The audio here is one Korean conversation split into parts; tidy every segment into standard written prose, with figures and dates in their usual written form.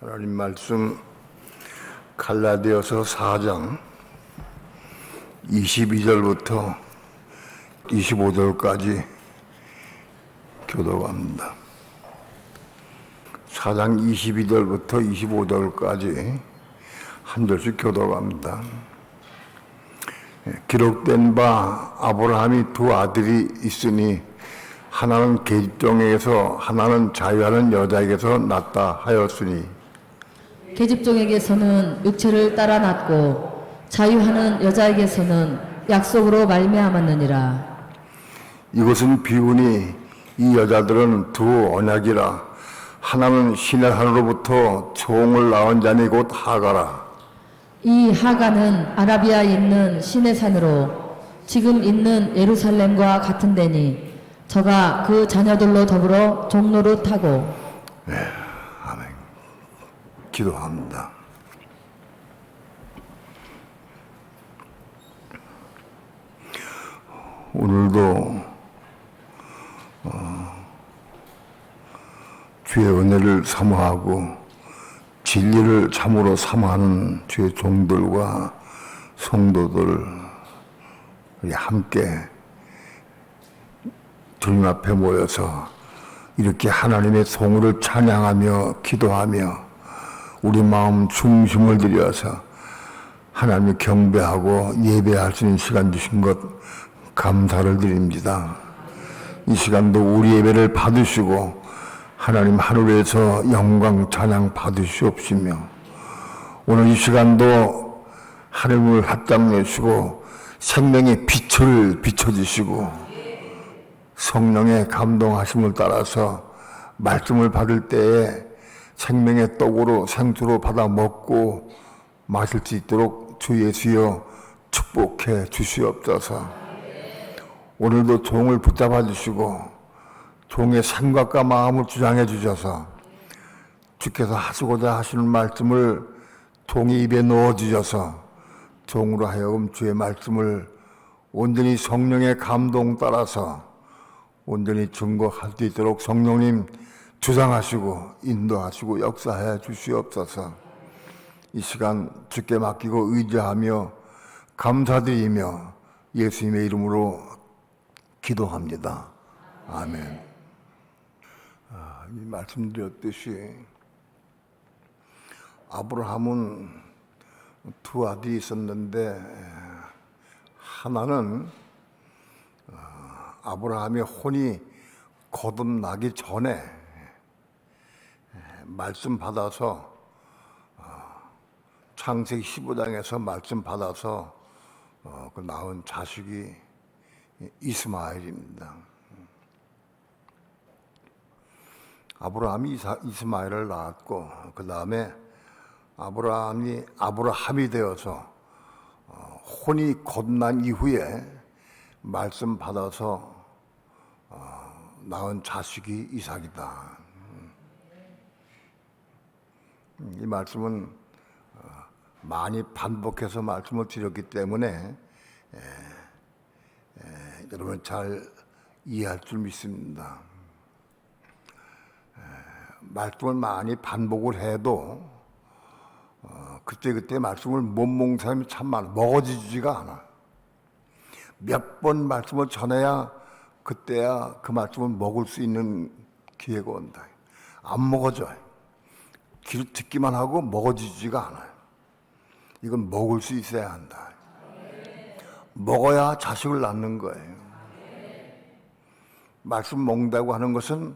하나님 말씀 갈라디아서 4장 22절부터 25절까지 교독합니다. 4장 22절부터 25절까지 한 절씩 교독합니다. 기록된 바 아브라함이 두 아들이 있으니 하나는 계집종에게서 하나는 자유하는 여자에게서 났다 하였으니 계집종에게서는 육체를 따라 낳고 자유하는 여자에게서는 약속으로 말미암았느니라. 이것은 비유니 이 여자들은 두 언약이라. 하나는 신의 하늘로부터 종을 낳은 자니 곧 하가라. 이 하가는 아라비아에 있는 신의 산으로 지금 있는 예루살렘과 같은 데니 저가 그 자녀들로 더불어 종노릇하고. 아멘. 기도합니다. 오늘도 주의 은혜를 사모하고 진리를 참으로 사모하는 주의 종들과 성도들 우리 함께 주님 앞에 모여서 이렇게 하나님의 성우를 찬양하며 기도하며 우리 마음 중심을 들여서 하나님을 경배하고 예배할 수 있는 시간 주신 것 감사를 드립니다. 이 시간도 우리 예배를 받으시고 하나님 하늘에서 영광 찬양 받으시옵시며 오늘 이 시간도 하늘을 활짝 여시고 생명의 빛을 비춰주시고 성령의 감동하심을 따라서 말씀을 받을 때에 생명의 떡으로 생수로 받아 먹고 마실 수 있도록 주 예수여 축복해 주시옵소서. 오늘도 종을 붙잡아 주시고 종의 생각과 마음을 주장해 주셔서 주께서 하시고자 하시는 말씀을 종의 입에 넣어 주셔서 종으로 하여금 주의 말씀을 온전히 성령의 감동 따라서 온전히 증거할 수 있도록 성령님 주장하시고 인도하시고 역사해 주시옵소서. 이 시간 주께 맡기고 의지하며 감사드리며 예수님의 이름으로 기도합니다. 아멘. 말씀드렸듯이 아브라함은 두 아들이 있었는데 하나는 아브라함의 혼이 거듭나기 전에 말씀 받아서 창세기 15장에서 말씀 받아서 그 낳은 자식이 이스마엘입니다. 아브라함이 이스마엘을 낳았고 그 다음에 아브라함이 되어서 혼이 거듭난 이후에 말씀 받아서 낳은 자식이 이삭이다. 이 말씀은 많이 반복해서 말씀을 드렸기 때문에 여러분 잘 이해할 줄 믿습니다. 말씀을 많이 반복을 해도 그때 말씀을 못 먹는 사람이 참 많아. 먹어지지가 않아. 몇 번 말씀을 전해야 그때야 그 말씀을 먹을 수 있는 기회가 온다. 안 먹어져요. 귀로 듣기만 하고 먹어지지가 않아요. 이건 먹을 수 있어야 한다. 먹어야 자식을 낳는 거예요. 말씀 먹는다고 하는 것은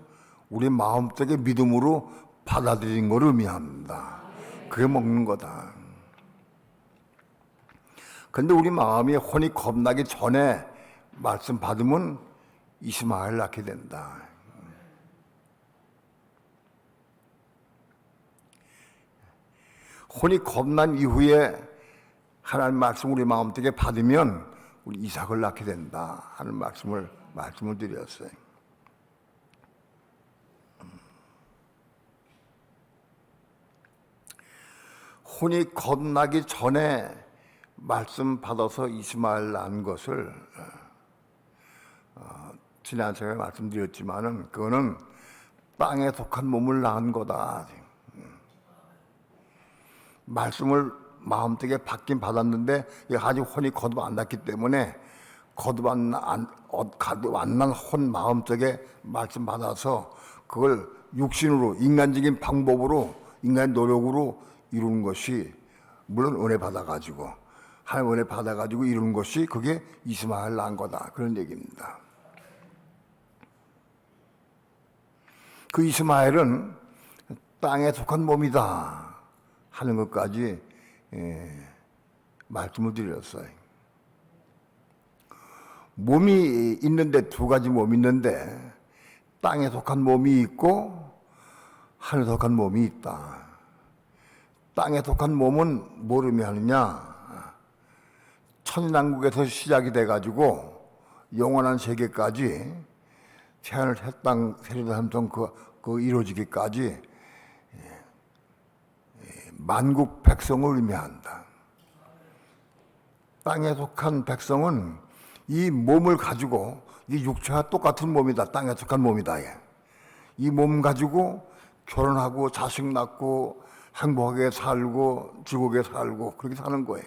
우리 마음속에 믿음으로 받아들인 걸 의미합니다. 그게 먹는 거다. 근데 우리 마음이 혼이 겁나기 전에 말씀 받으면 이스마엘 낳게 된다. 혼이 겁난 이후에 하나님 말씀 우리 마음속에 받으면 우리 이삭을 낳게 된다 하는 말씀을 드렸어요. 혼이 겁나기 전에 말씀 받아서 이스마엘 낳은 것을 지난 시간에 말씀드렸지만은 그거는 땅에 속한 몸을 낳은 거다. 말씀을 마음속에 받긴 받았는데 아직 혼이 거듭 안 났기 때문에 거듭 안 난 혼 마음속에 말씀 받아서 그걸 육신으로 인간적인 방법으로 인간의 노력으로 이루는 것이 물론 은혜 받아가지고 하나님 은혜 받아가지고 이루는 것이 그게 이스마엘 낳은 거다 그런 얘기입니다. 그 이스마엘은 땅에 속한 몸이다 하는 것까지 말씀을 드렸어요. 몸이 있는데 두 가지 몸이 있는데 땅에 속한 몸이 있고 하늘에 속한 몸이 있다. 땅에 속한 몸은 뭘 의미하느냐? 천년왕국에서 시작이 돼가지고 영원한 세계까지 태하늘 새땅 세리도 함성 그 이루어지기까지 만국 백성을 의미한다. 땅에 속한 백성은 이 몸을 가지고 이 육체와 똑같은 몸이다. 땅에 속한 몸이다. 이 몸 가지고 결혼하고 자식 낳고 행복하게 살고 즐겁게 살고 그렇게 사는 거예요.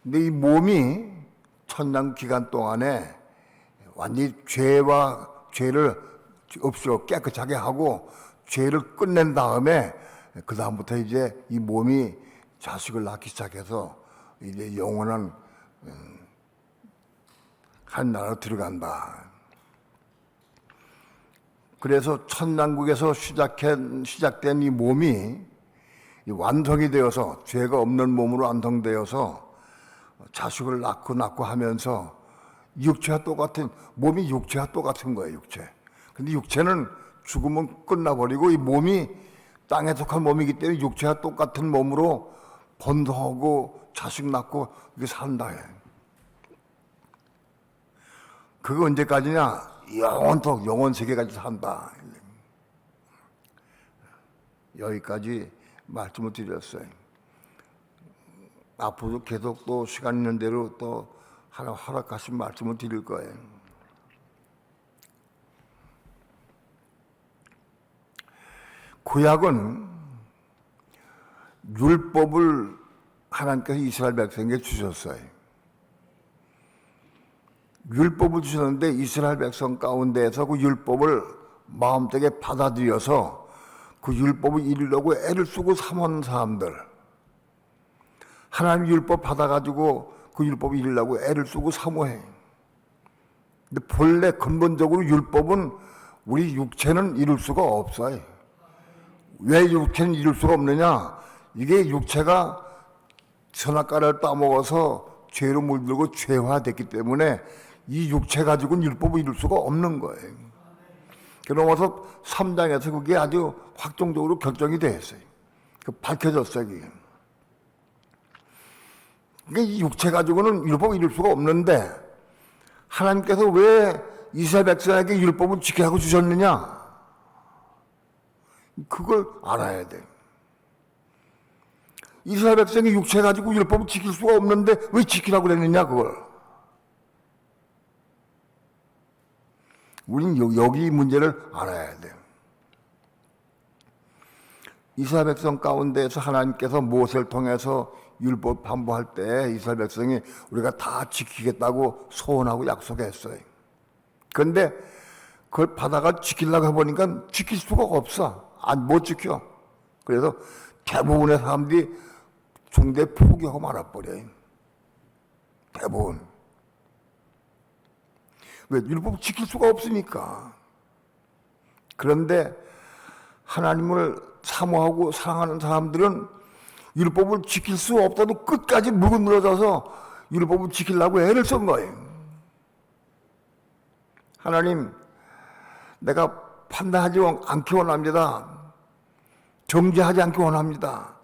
근데 이 몸이 천년 기간 동안에 완전히 죄를 없어 깨끗하게 하고 죄를 끝낸 다음에 그 다음부터 이제 이 몸이 자식을 낳기 시작해서 이제 영원한 한 나라로 들어간다. 그래서 천년국에서 시작된 이 몸이 완성이 되어서 죄가 없는 몸으로 완성되어서 자식을 낳고 하면서 육체와 똑같은 몸이 육체와 똑같은 거예요. 육체. 근데 육체는 죽으면 끝나버리고 이 몸이 땅에 속한 몸이기 때문에 육체와 똑같은 몸으로 번성하고 자식 낳고 이렇게 산다. 그거 언제까지냐? 영원토록 영원 세계까지 산다. 여기까지 말씀을 드렸어요. 앞으로도 계속 또 시간 있는 대로 또 하나 허락하신 말씀을 드릴 거예요. 구약은 율법을 하나님께서 이스라엘 백성에게 주셨어요. 율법을 주셨는데 이스라엘 백성 가운데에서 그 율법을 마음속에 받아들여서 그 율법을 이루려고 애를 쓰고 삼은 사람들, 하나님 율법 받아가지고 그 율법을 이루려고 애를 쓰고 사모해. 근데 본래 근본적으로 율법은 우리 육체는 이룰 수가 없어요. 왜 육체는 이룰 수가 없느냐? 이게 육체가 선악과를 따먹어서 죄로 물들고 죄화됐기 때문에 이 육체 가지고는 율법을 이룰 수가 없는 거예요. 그러면서 3장에서 그게 아주 확정적으로 결정이 됐어요. 밝혀졌어요. 그게. 그러니까 이 육체 가지고는 율법을 이룰 수가 없는데 하나님께서 왜 이스라엘 백성에게 율법을 지키라고 주셨느냐? 그걸 알아야 돼. 이스라엘 백성이 육체 가지고 율법을 지킬 수가 없는데 왜 지키라고 그랬느냐 그걸. 우리는 여기 이 문제를 알아야 돼요. 이스라엘 백성 가운데에서 하나님께서 모세를 통해서 율법 반복할 때 이스라엘 백성이 우리가 다 지키겠다고 소원하고 약속했어요. 그런데 그걸 받아가 지키려고 해보니까 지킬 수가 없어. 못 지켜. 그래서 대부분의 사람들이 중대 포기하고 말아버려요. 대부분. 왜? 율법을 지킬 수가 없으니까. 그런데 하나님을 사모하고 사랑하는 사람들은 율법을 지킬 수 없다도 끝까지 물고 늘어져서 율법을 지키려고 애를 쓴 거예요. 하나님, 내가 판단하지 않기 원합니다. 정죄하지 않기 원합니다.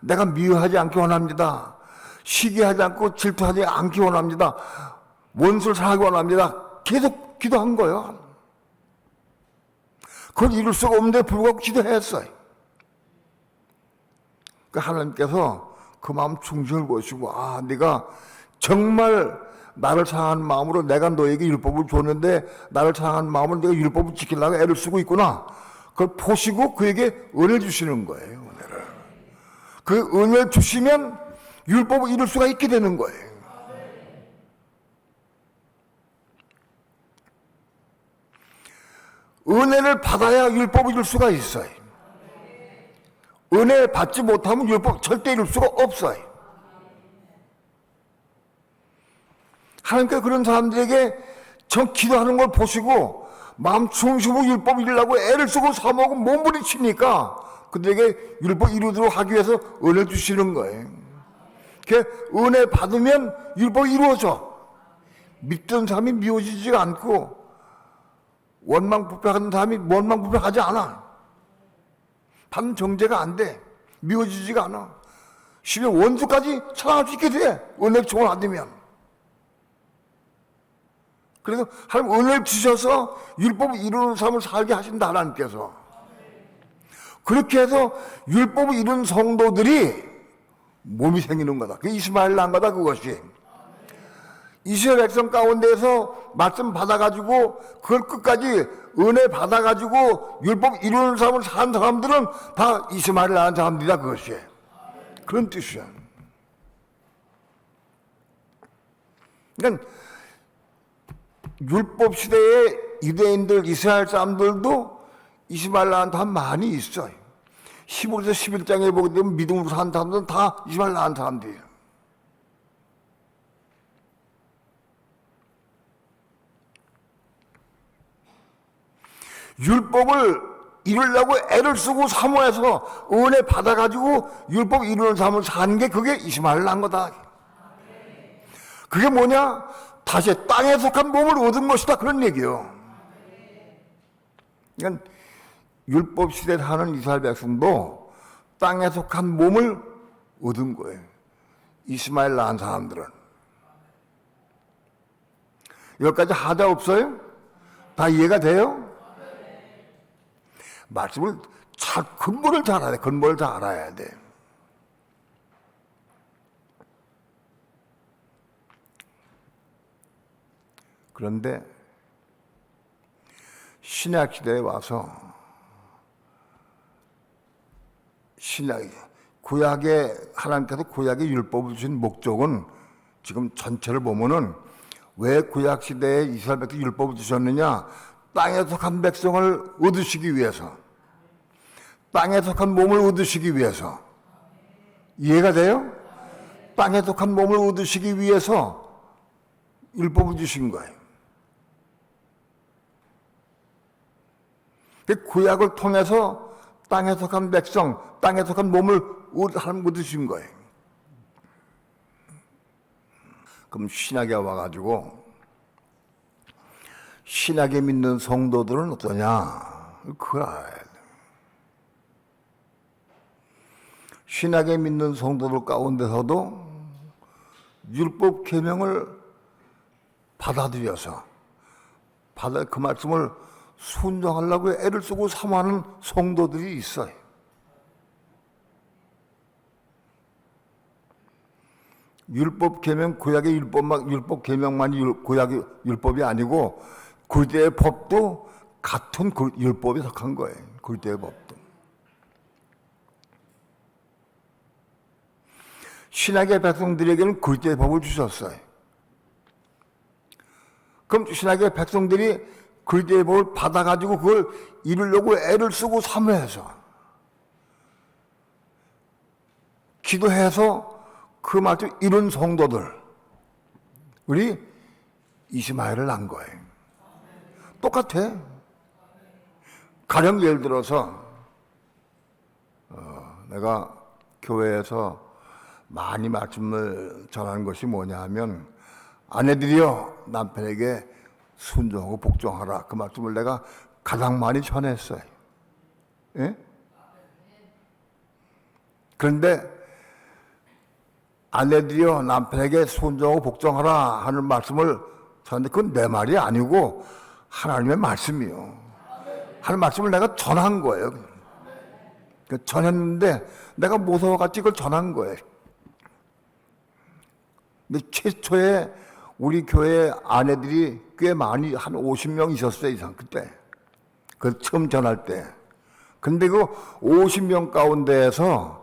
내가 미워하지 않기 원합니다. 시기하지 않고 질투하지 않기 원합니다. 원수를 사랑하기 원합니다. 계속 기도한 거예요. 그걸 이룰 수가 없는데 불구하고 기도했어요. 그러니까 하나님께서 그 마음 충실을 보시고 네가 정말 나를 사랑하는 마음으로 내가 너에게 율법을 줬는데 나를 사랑하는 마음으로 내가 율법을 지키려고 애를 쓰고 있구나. 그걸 보시고 그에게 은혜를 주시는 거예요. 은혜를. 그 은혜를 주시면 율법을 이룰 수가 있게 되는 거예요. 은혜를 받아야 율법을 이룰 수가 있어요. 은혜 받지 못하면 율법 절대 이룰 수가 없어요. 하나님께서 그런 사람들에게 저 기도하는 걸 보시고 마음 중심으로 율법 이루려고 애를 쓰고 사모하고 몸부림치니까 그들에게 율법 이루도록 하기 위해서 은혜 주시는 거예요. 그 은혜 받으면 율법이 이루어져. 믿던 사람이 미워지지가 않고 원망불평하는 사람이 원망불평하지 않아. 반 정죄가 안 돼. 미워지지가 않아. 심지어 원수까지 사랑할 수 있게 돼. 은혜 종을 받으면. 그래서 하나님 은혜를 주셔서 율법을 이루는 삶을 살게 하신다, 하나님께서. 그렇게 해서 율법을 이루는 성도들이 몸이 생기는 거다. 그게 이스마엘 난 거다, 그것이. 이스라엘 백성 가운데에서 말씀 받아가지고 그걸 끝까지 은혜 받아가지고 율법 이루는 삶을 산 사람들은 다 이스마엘 낳은 사람들이다, 그것이. 그런 뜻이야. 그러니까 율법 시대의 유대인들, 이스라엘 사람들도 이스마엘 낳은 사람 많이 있어요. 히브리서 11장에 보게 되면 믿음으로 산 사람들은 다 이스마엘 낳은 사람들이에요. 율법을 이루려고 애를 쓰고 사모해서 은혜 받아가지고 율법 이루는 삶을 사는 게 그게 이스마엘 낳은 거다. 그게 뭐냐? 다시 땅에 속한 몸을 얻은 것이다, 그런 얘기요. 그러니까 율법 시대에 사는 이스라엘 백성도 땅에 속한 몸을 얻은 거예요. 이스마엘 낳은 사람들은. 여기까지 하자 없어요? 다 이해가 돼요? 말씀을 근본을 잘 알아야 돼. 근본을 잘 알아야 돼. 그런데 신약 시대에 와서 구약의 하나님께서 구약의 율법을 주신 목적은 지금 전체를 보면은 왜 구약 시대에 이스라엘 백성 율법을 주셨느냐? 땅에 속한 백성을 얻으시기 위해서, 땅에 속한 몸을 얻으시기 위해서. 이해가 돼요? 땅에 속한 몸을 얻으시기 위해서 율법을 주신 거예요. 구약을 통해서 땅에 속한 백성, 땅에 속한 몸을 하나님 얻으신 거예요. 그럼 신약에 와가지고 신약에 믿는 성도들은 어떠냐? 그걸 알아야 돼. 신약에 믿는 성도들 가운데서도 율법 계명을 받아들여서 그 말씀을 순종하려고 애를 쓰고 사모하는 성도들이 있어요. 율법 계명, 구약의 율법 계명만이 구약의 율법이 아니고 그때의 법도 같은 율법에 속한 거예요. 그때의 법도. 신약의 백성들에게는 그때의 법을 주셨어요. 그럼 신약의 백성들이 그때의 법을 받아가지고 그걸 이루려고 애를 쓰고 사모해서 기도해서 그 말씀 이룬 성도들, 우리 이스마엘을 낳은 거예요. 똑같아. 가령 예를 들어서 내가 교회에서 많이 말씀을 전하는 것이 뭐냐 하면 아내들이여 남편에게 순종하고 복종하라. 그 말씀을 내가 가장 많이 전했어요. 예? 그런데 아내들이여 남편에게 순종하고 복종하라 하는 말씀을 전했는데 그건 내 말이 아니고 하나님의 말씀이요. 하는 말씀을 내가 전한 거예요. 전했는데 내가 모서같이 그걸 전한 거예요. 근데 최초에 우리 교회 아내들이 꽤 많이 한 50명 있었어요, 이상 그때. 그 처음 전할 때. 근데 그 50명 가운데에서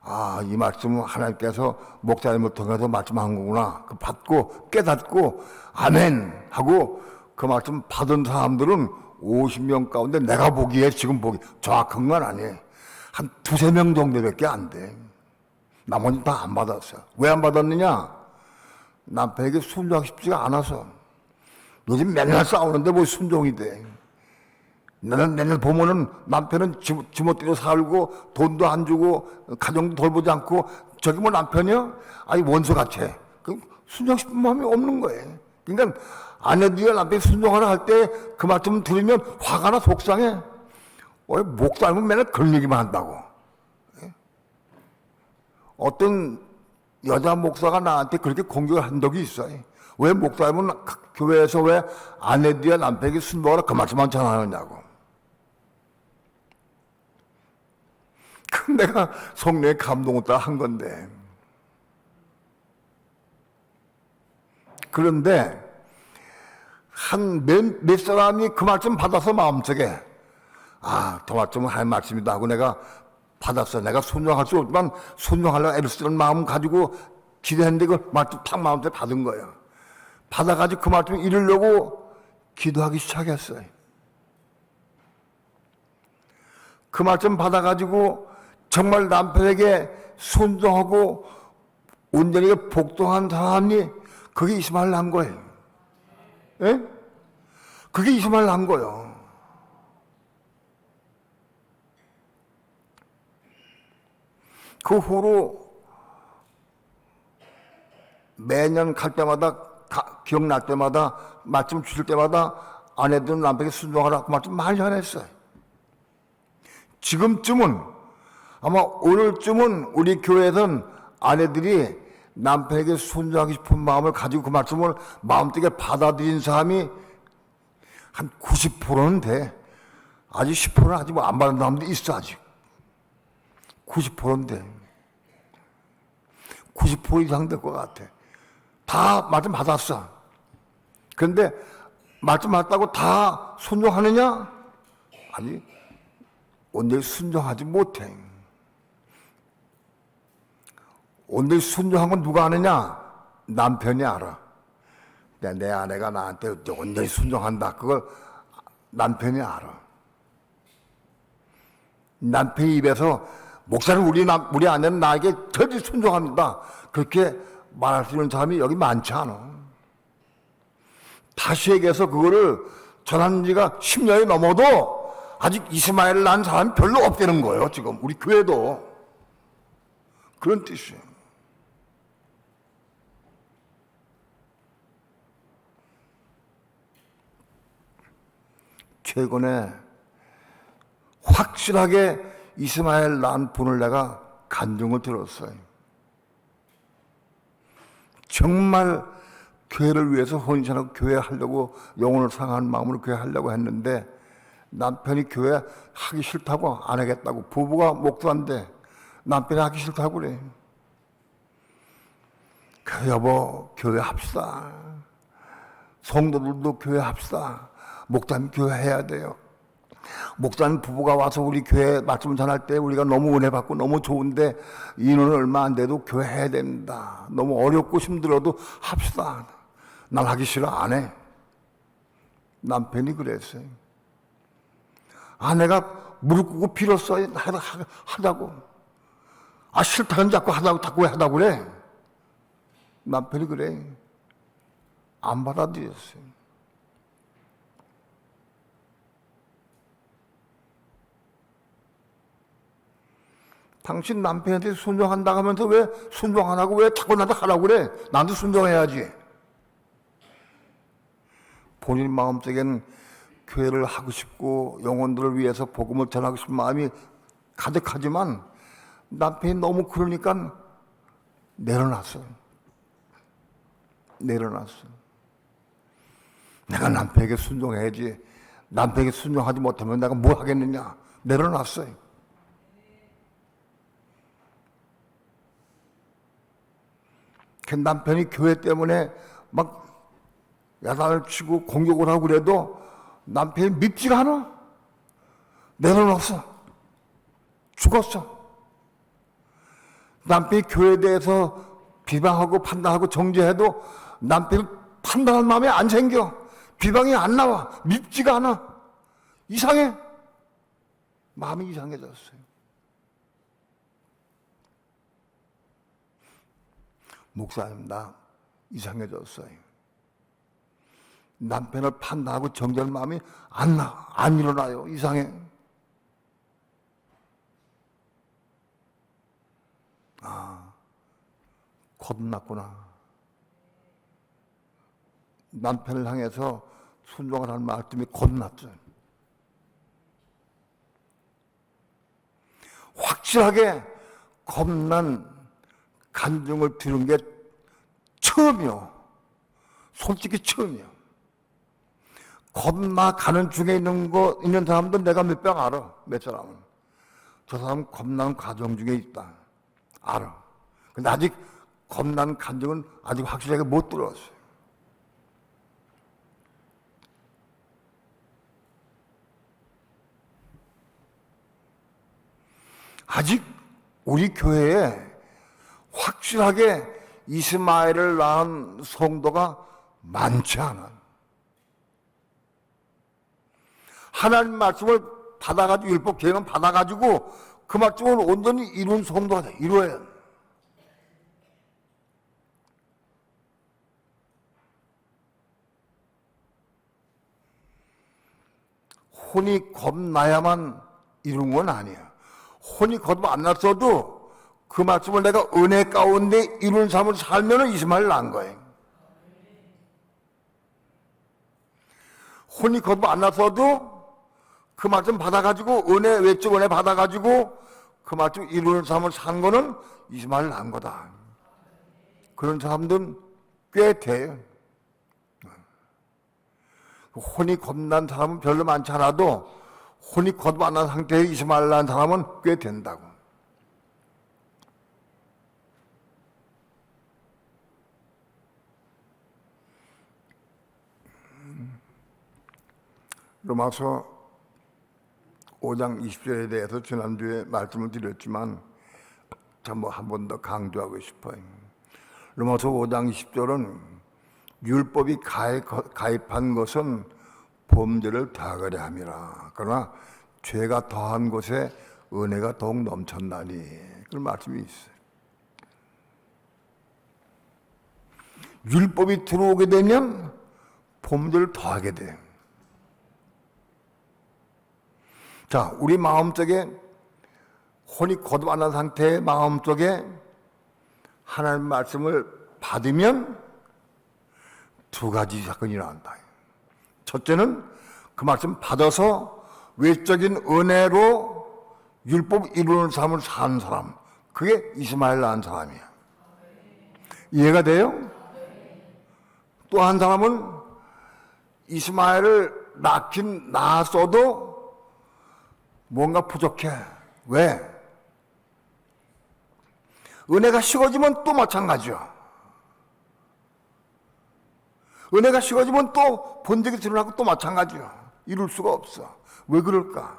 아, 이 말씀은 하나님께서 목사님을 통해서 말씀한 거구나. 그 받고 깨닫고 아멘 하고 그 말씀 받은 사람들은 50명 가운데 내가 보기에 지금 보기 정확한 건 아니에요. 한 두세 명 정도밖에 안 돼. 나머지 다 안 받았어요. 왜 안 받았느냐? 남편에게 순종하기 쉽지가 않아서. 요즘 맨날 싸우는데 뭐 순종이 돼. 나는 맨날 보면은 남편은 지멋대로 살고 돈도 안 주고 가정도 돌보지 않고 저기 뭐 남편이요? 아니 원수같이 해. 그 순종하고 싶은 마음이 없는 거예요. 그러니까 아내들이 남편이 순종하라 할 때 그 말씀 들으면 화가 나 속상해. 목사님은 맨날 그런 얘기만 한다고. 어떤 여자 목사가 나한테 그렇게 공격을 한 적이 있어요. 왜 목사님은 교회에서 왜 아내들이야 남편에게 순종하라 그 말씀만 전하느냐고. 내가 성령의 감동을 따라 한 건데. 그런데 한 몇 사람이 그 말씀 받아서 마음속에 아, 더 말씀은 하나님 말씀이다 하고 내가 받았어. 내가 순종할 수 없지만 순종하려고 애를 쓰는 마음 가지고 기도했는데 그 말씀 탁 마음속에 받은 거예요. 받아가지고 그 말씀 이루려고 기도하기 시작했어요. 그 말씀 받아가지고 정말 남편에게 순종하고 온전히 복종한 사람이 그게 이스마엘 난 거예요. 예? 그게 이스마엘 난 거예요. 그 후로 매년 갈 때마다 기억날 때마다 말씀 주실 때마다 아내들은 남편에게 순종하라고 말씀 많이 전했어요. 지금쯤은 아마 오늘쯤은 우리 교회에서는 아내들이 남편에게 순종하고 싶은 마음을 가지고 그 말씀을 마음속에 받아들인 사람이 한 90%는 돼. 아직 10%는 아직 뭐 안 받은 사람도 있어 아직. 90%는 돼. 90% 이상 될 것 같아. 다 말씀 받았어. 그런데 말씀 받았다고 다 순종하느냐? 아니, 온전히 순종하지 못해. 온전히 순종한 건 누가 아느냐? 남편이 알아. 내 아내가 나한테 온전히 순종한다. 그걸 남편이 알아. 남편이 입에서 목사는 우리 아내는 나에게 절대 순종합니다. 그렇게 말할 수 있는 사람이 여기 많지 않아. 다시 얘기해서 그거를 전한 지가 10년이 넘어도 아직 이스마엘을 낳은 사람이 별로 없다는 거예요. 지금 우리 교회도. 그런 뜻이에요. 최근에 확실하게 이스마엘 낳은 분을 내가 간증을 들었어요. 정말 교회를 위해서 헌신하고 교회 하려고 영혼을 상한 마음으로 교회 하려고 했는데 남편이 교회 하기 싫다고 안 하겠다고. 부부가 목도한데 남편이 하기 싫다고 그래. 여보 교회 합시다. 성도들도 교회 합시다. 목사님 교회 해야 돼요. 목사님 부부가 와서 우리 교회 말씀 전할 때 우리가 너무 은혜 받고 너무 좋은데 인원은 얼마 안 돼도 교회 해야 됩니다. 너무 어렵고 힘들어도 합시다. 난 하기 싫어 안 해. 남편이 그랬어요. 아내가 무릎 꿇고 빌었어요. 하자고. 아 싫다는 자꾸 하자고 그래. 남편이 그래. 안 받아들였어요. 당신 남편한테 순종한다고 하면서 왜 순종 안 하고 왜 자꾸 나한테 하라고 그래? 나한테 순종해야지. 본인 마음속에는 교회를 하고 싶고 영혼들을 위해서 복음을 전하고 싶은 마음이 가득하지만 남편이 너무 그러니까 내려놨어요. 내가 남편에게 순종해야지. 남편에게 순종하지 못하면 내가 뭐 하겠느냐. 내려놨어요. 그 남편이 교회 때문에 막 야단을 치고 공격을 하고 그래도 남편이 밉지가 않아. 내려놨어. 죽었어. 남편이 교회에 대해서 비방하고 판단하고 정죄해도 남편은 판단할 마음이 안 생겨. 비방이 안 나와. 밉지가 않아. 이상해. 마음이 이상해졌어요. 목사님, 나 이상해졌어요. 남편을 판단하고 정죄할 마음이 안 일어나요. 이상해. 겁났구나. 남편을 향해서 순종하라는 말씀이 겁났죠. 확실하게 겁난 간증을 들은 게 처음이요. 솔직히 처음이요. 겁나가는 중에 있는 사람도 내가 몇 명 알아. 몇 사람은. 저 사람 겁나는 과정 중에 있다. 알아. 근데 아직 겁난 간증은 아직 확실하게 못 들었어요. 아직 우리 교회에 확실하게 이스마엘을 낳은 성도가 많지 않아. 하나님 말씀을 받아가지고 율법 계명을 받아가지고 그 말씀을 온전히 이룬 성도가 돼. 이루어야 돼. 혼이 겁나야만 이룬 건 아니야. 혼이 거듭 안 났어도 그 말씀을 내가 은혜 가운데 이룬 삶을 살면은 이스마엘 난 거예요. 혼이 거듭 안 났어도 그 말씀 받아가지고 외적 은혜 받아가지고 그 말씀 이루는 삶을 산 거는 이스마엘 난 거다. 그런 사람들은 꽤 돼요. 혼이 겁난 사람은 별로 많지 않아도 혼이 거듭 안 난 상태에 이스마엘 난 사람은 꽤 된다고. 로마서 5장 20절에 대해서 지난주에 말씀을 드렸지만 참 한 번 더 강조하고 싶어요. 로마서 5장 20절은 율법이 가입한 것은 범죄를 더하게 함이라. 그러나 죄가 더한 곳에 은혜가 더욱 넘쳤나니. 그런 말씀이 있어요. 율법이 들어오게 되면 범죄를 더하게 돼요. 자, 우리 마음속에 혼이 거듭 안 난 상태의 마음속에 하나님 말씀을 받으면 두 가지 사건이 일어난다. 첫째는 그 말씀 받아서 외적인 은혜로 율법 이루는 삶을 사는 사람, 그게 이스마엘 낳은 사람이야. 이해가 돼요? 또 한 사람은 이스마엘을 낳긴 낳았어도 뭔가 부족해. 왜? 은혜가 식어지면 또 마찬가지야. 은혜가 식어지면 또 본적이 드러나고 또 마찬가지야. 이룰 수가 없어. 왜 그럴까?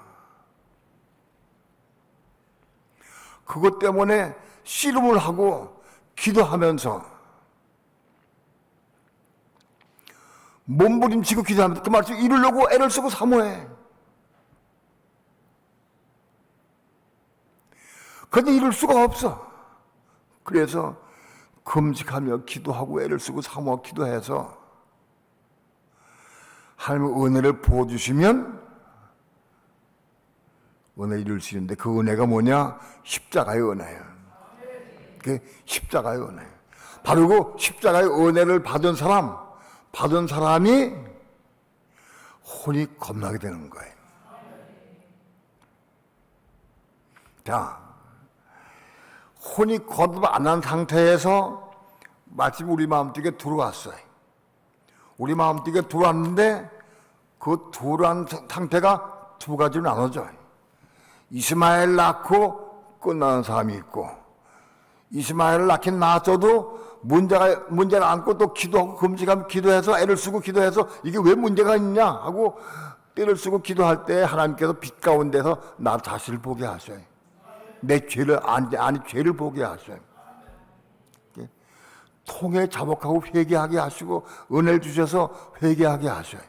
그것 때문에 씨름을 하고 기도하면서 몸부림치고 기도하면서 그 말씀 이루려고 애를 쓰고 사모해. 그런데 이룰 수가 없어. 그래서 금식하며 기도하고 애를 쓰고 사모하고 기도해서 하나님의 은혜를 부어주시면 은혜 이룰 수 있는데 그 은혜가 뭐냐? 십자가의 은혜야. 그게 십자가의 은혜. 바로 그 십자가의 은혜를 받은 사람이 혼이 겁나게 되는 거예요. 자, 혼이 거듭 안 난 상태에서 마침 우리 마음속에 들어왔어요. 우리 마음속에 들어왔는데 그 들어온 상태가 두 가지로 나눠져요. 이스마엘 낳고 끝나는 사람이 있고, 이스마엘을 낳긴 낳았어도 문제를 안고 또 기도하고 금식하면 기도해서 애를 쓰고 기도해서 이게 왜 문제가 있냐 하고 때를 쓰고 기도할 때 하나님께서 빛 가운데서 나 자신을 보게 하셔요. 내 죄를 아니 죄를 보게 하셔요. 통해 자복하고 회개하게 하시고 은혜를 주셔서 회개하게 하셔요.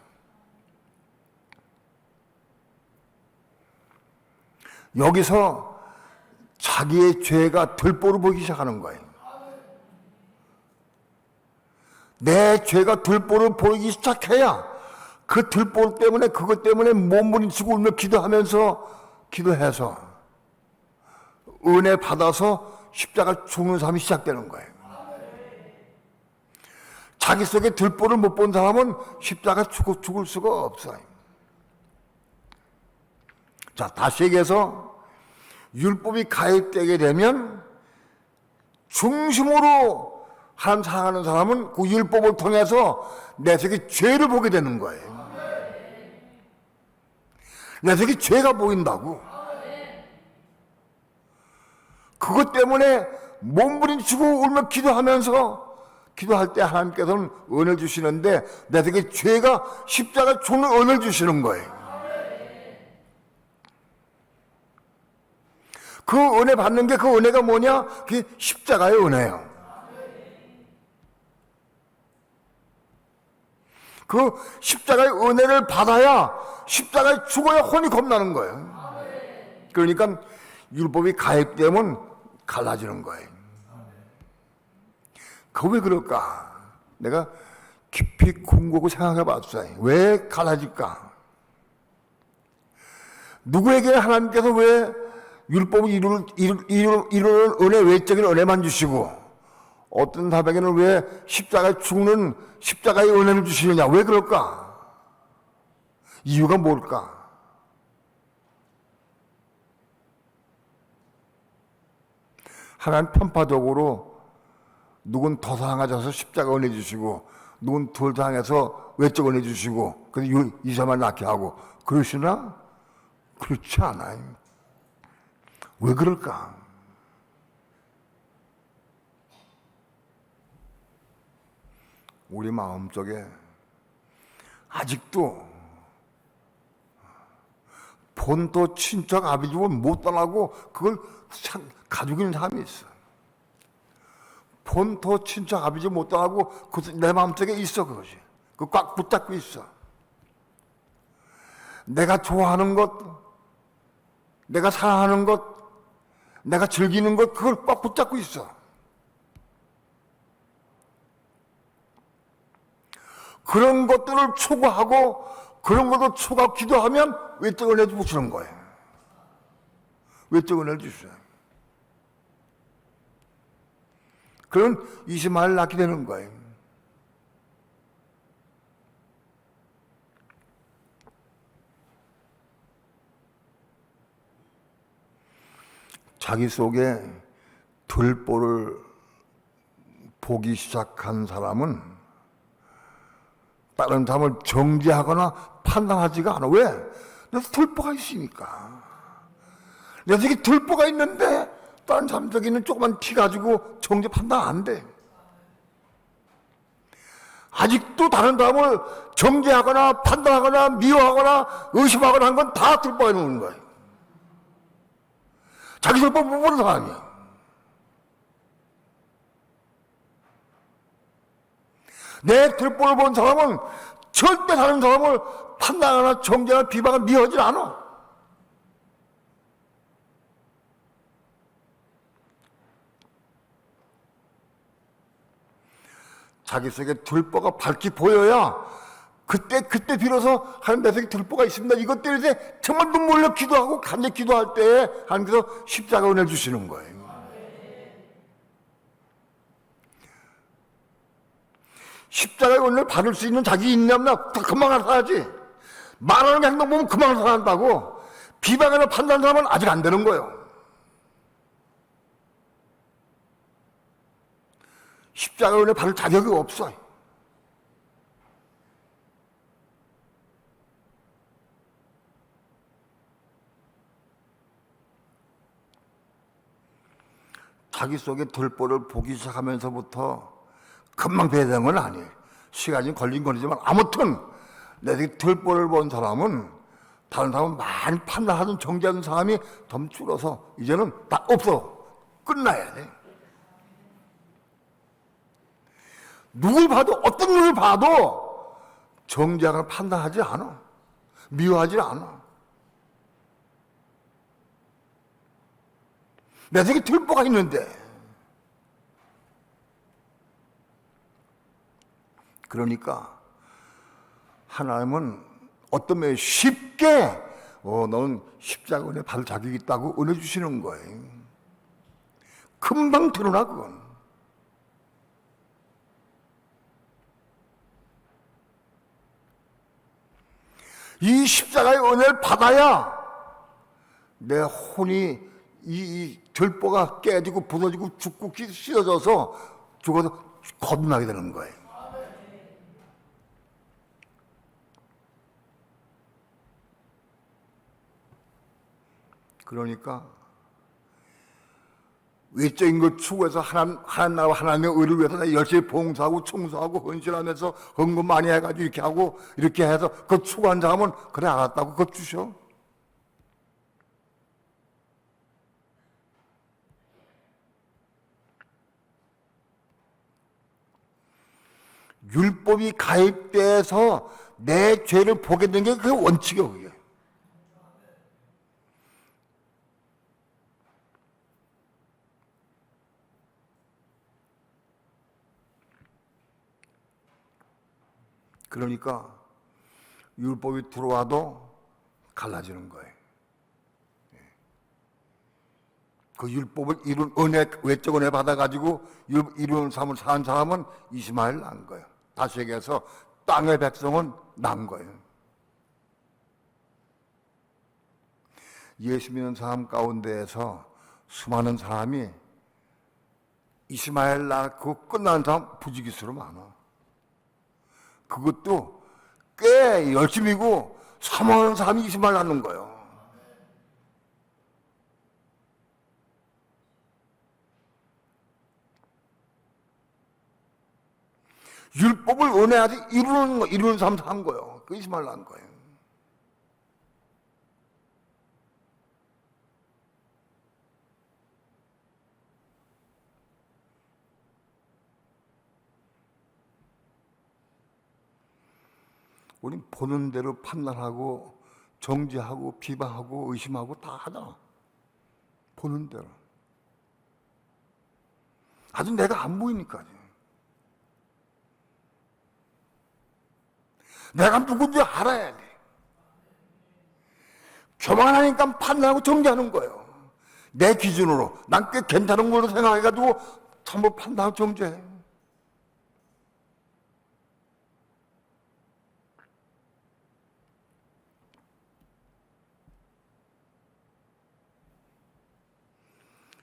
여기서 자기의 죄가 들보를 보기 시작하는 거예요. 내 죄가 들보를 보이기 시작해야 그 들보 때문에 그것 때문에 몸부림치고 울며 기도해서 은혜 받아서 십자가 죽는 삶이 시작되는 거예요. 자기 속에 들보를 못 본 사람은 십자가 죽을 수가 없어요. 자, 다시 얘기해서 율법이 가입되게 되면 중심으로 하나님 사랑하는 사람은 그 율법을 통해서 내 속에 죄를 보게 되는 거예요. 내 속에 죄가 보인다고. 그것 때문에 몸부림치고 울며 기도할 때 하나님께서는 은혜 주시는데 내 속에 죄가 십자가 죽는 은혜를 주시는 거예요. 그 은혜 받는 게 그 은혜가 뭐냐? 그게 십자가의 은혜예요. 그 십자가의 은혜를 받아야 십자가에 죽어야 혼이 겁나는 거예요. 그러니까 율법이 가입되면 갈라지는 거예요. 그 왜 그럴까? 내가 깊이 궁금하고 생각해 봤어요. 왜 갈라질까? 누구에게 하나님께서 왜 율법을 이루는 은혜, 외적인 은혜만 주시고 어떤 사람에게는 왜 십자가에 죽는 십자가의 은혜를 주시느냐? 왜 그럴까? 이유가 뭘까? 하나님 편파적으로 누군 더 상하셔서 십자가 은혜 주시고 누군 덜 상해서 외적 은혜 주시고 그래서 이 사람을 낳게 하고 그러시나? 그렇지 않아요. 왜 그럴까? 우리 마음속에 아직도 본토 친척 아비집을 못 떠나고 그걸 가지고 있는 사람이 있어. 본토 친척 아비집 못 떠나고 내 마음속에 있어. 그것이 그 꽉 붙잡고 있어. 내가 좋아하는 것, 내가 사랑하는 것, 내가 즐기는 것, 그걸 꽉 붙잡고 있어. 그런 것들을 추구하고 그런 것을 추구하고 기도하면 외적 은혜를 주시는 거예요. 외적 은혜를 주셔요. 그런 이스마엘을 낳게 되는 거예요. 자기 속에 들보를 보기 시작한 사람은 다른 사람을 정죄하거나 판단하지가 않아. 왜? 내 들보가 있으니까. 내 속에 들보가 있는데 다른 사람 속에 있는 조그만 티 가지고 정죄 판단 안 돼. 아직도 다른 사람을 정죄하거나 판단하거나 미워하거나 의심하거나 한 건 다 들보에 놓는 거예요. 자기 들보 못 보는 사람이야. 내 들보를 본 사람은 절대 다른 사람을 판단하거나 정죄하거나 비방하거나 미워하지 않아. 자기 속에 들보가 밝게 보여야 그때 비로소 하나님 내 속에 들보가 있습니다. 이것 때문에 정말 눈물 흘려 기도하고 간절히 기도할 때에 하나님께서 십자가 은혜를 주시는 거예요. 십자가의 은혜를 받을 수 있는 자기 인내면 금방 알아야지. 말하는 행동 보면 금방 알아한다고. 비방하는 판단하는 사람은 아직 안 되는 거예요. 십자가 은혜 받을 자격이 없어요. 자기 속에 들보를 보기 시작하면서부터 금방 배되는 건 아니에요. 시간이 걸리지만 아무튼 내 속에 들보를 본 사람은 다른 사람은 많이 판단하던 정죄하는 사람이 더 줄어서 이제는 다 없어. 끝나야 돼. 누굴 봐도 어떤 눈을 봐도 정죄하거나 판단하지 않아. 미워하지 않아. 내 속에 들보가 있는데. 그러니까 하나님은 어떤 면에 쉽게 너는 십자가 은혜 받을 자격이 있다고 은혜 주시는 거예요. 금방 드러나 그건. 이 십자가의 은혜를 받아야 내 혼이 이 들보가 깨지고 부서지고 죽고 찢어져서 죽어서 거듭나게 되는 거예요. 그러니까 외적인 걸 추구해서 하나님 나라와 하나님의 의를 위해서 내가 열심히 봉사하고 청소하고 헌신하면서 헌금 많이 해가지고 이렇게 하고 이렇게 해서 그걸 추구한 사람은 그래 알았다고 그것 주셔. 율법이 가입돼서 내 죄를 보게 된 게 그게 원칙이에요. 그게. 그러니까 율법이 들어와도 갈라지는 거예요. 그 율법을 이룬 은혜, 외적 은혜 받아가지고 이룬 삶을 산 사람은 이스마엘 난 거예요. 다시 얘기해서 땅의 백성은 난 거예요. 예수 믿는 사람 가운데에서 수많은 사람이 이스마엘 낳고 끝난 사람 부지기수로 많아. 그것도 꽤 열심히고 사모하는 사람이 이스마엘 낳는 거예요. 율법을 은혜하지 이루는 삶 산 거예요. 그 이스마엘 낳은 거예요. 우린 보는 대로 판단하고 정죄하고 비방하고 의심하고 다 하잖아. 보는 대로. 아주 내가 안 보이니까요. 내가 누군지 알아야 돼. 교만하니까 판단하고 정죄하는 거예요. 내 기준으로 난 꽤 괜찮은 걸로 생각해가지고 전부 판단하고 정죄해.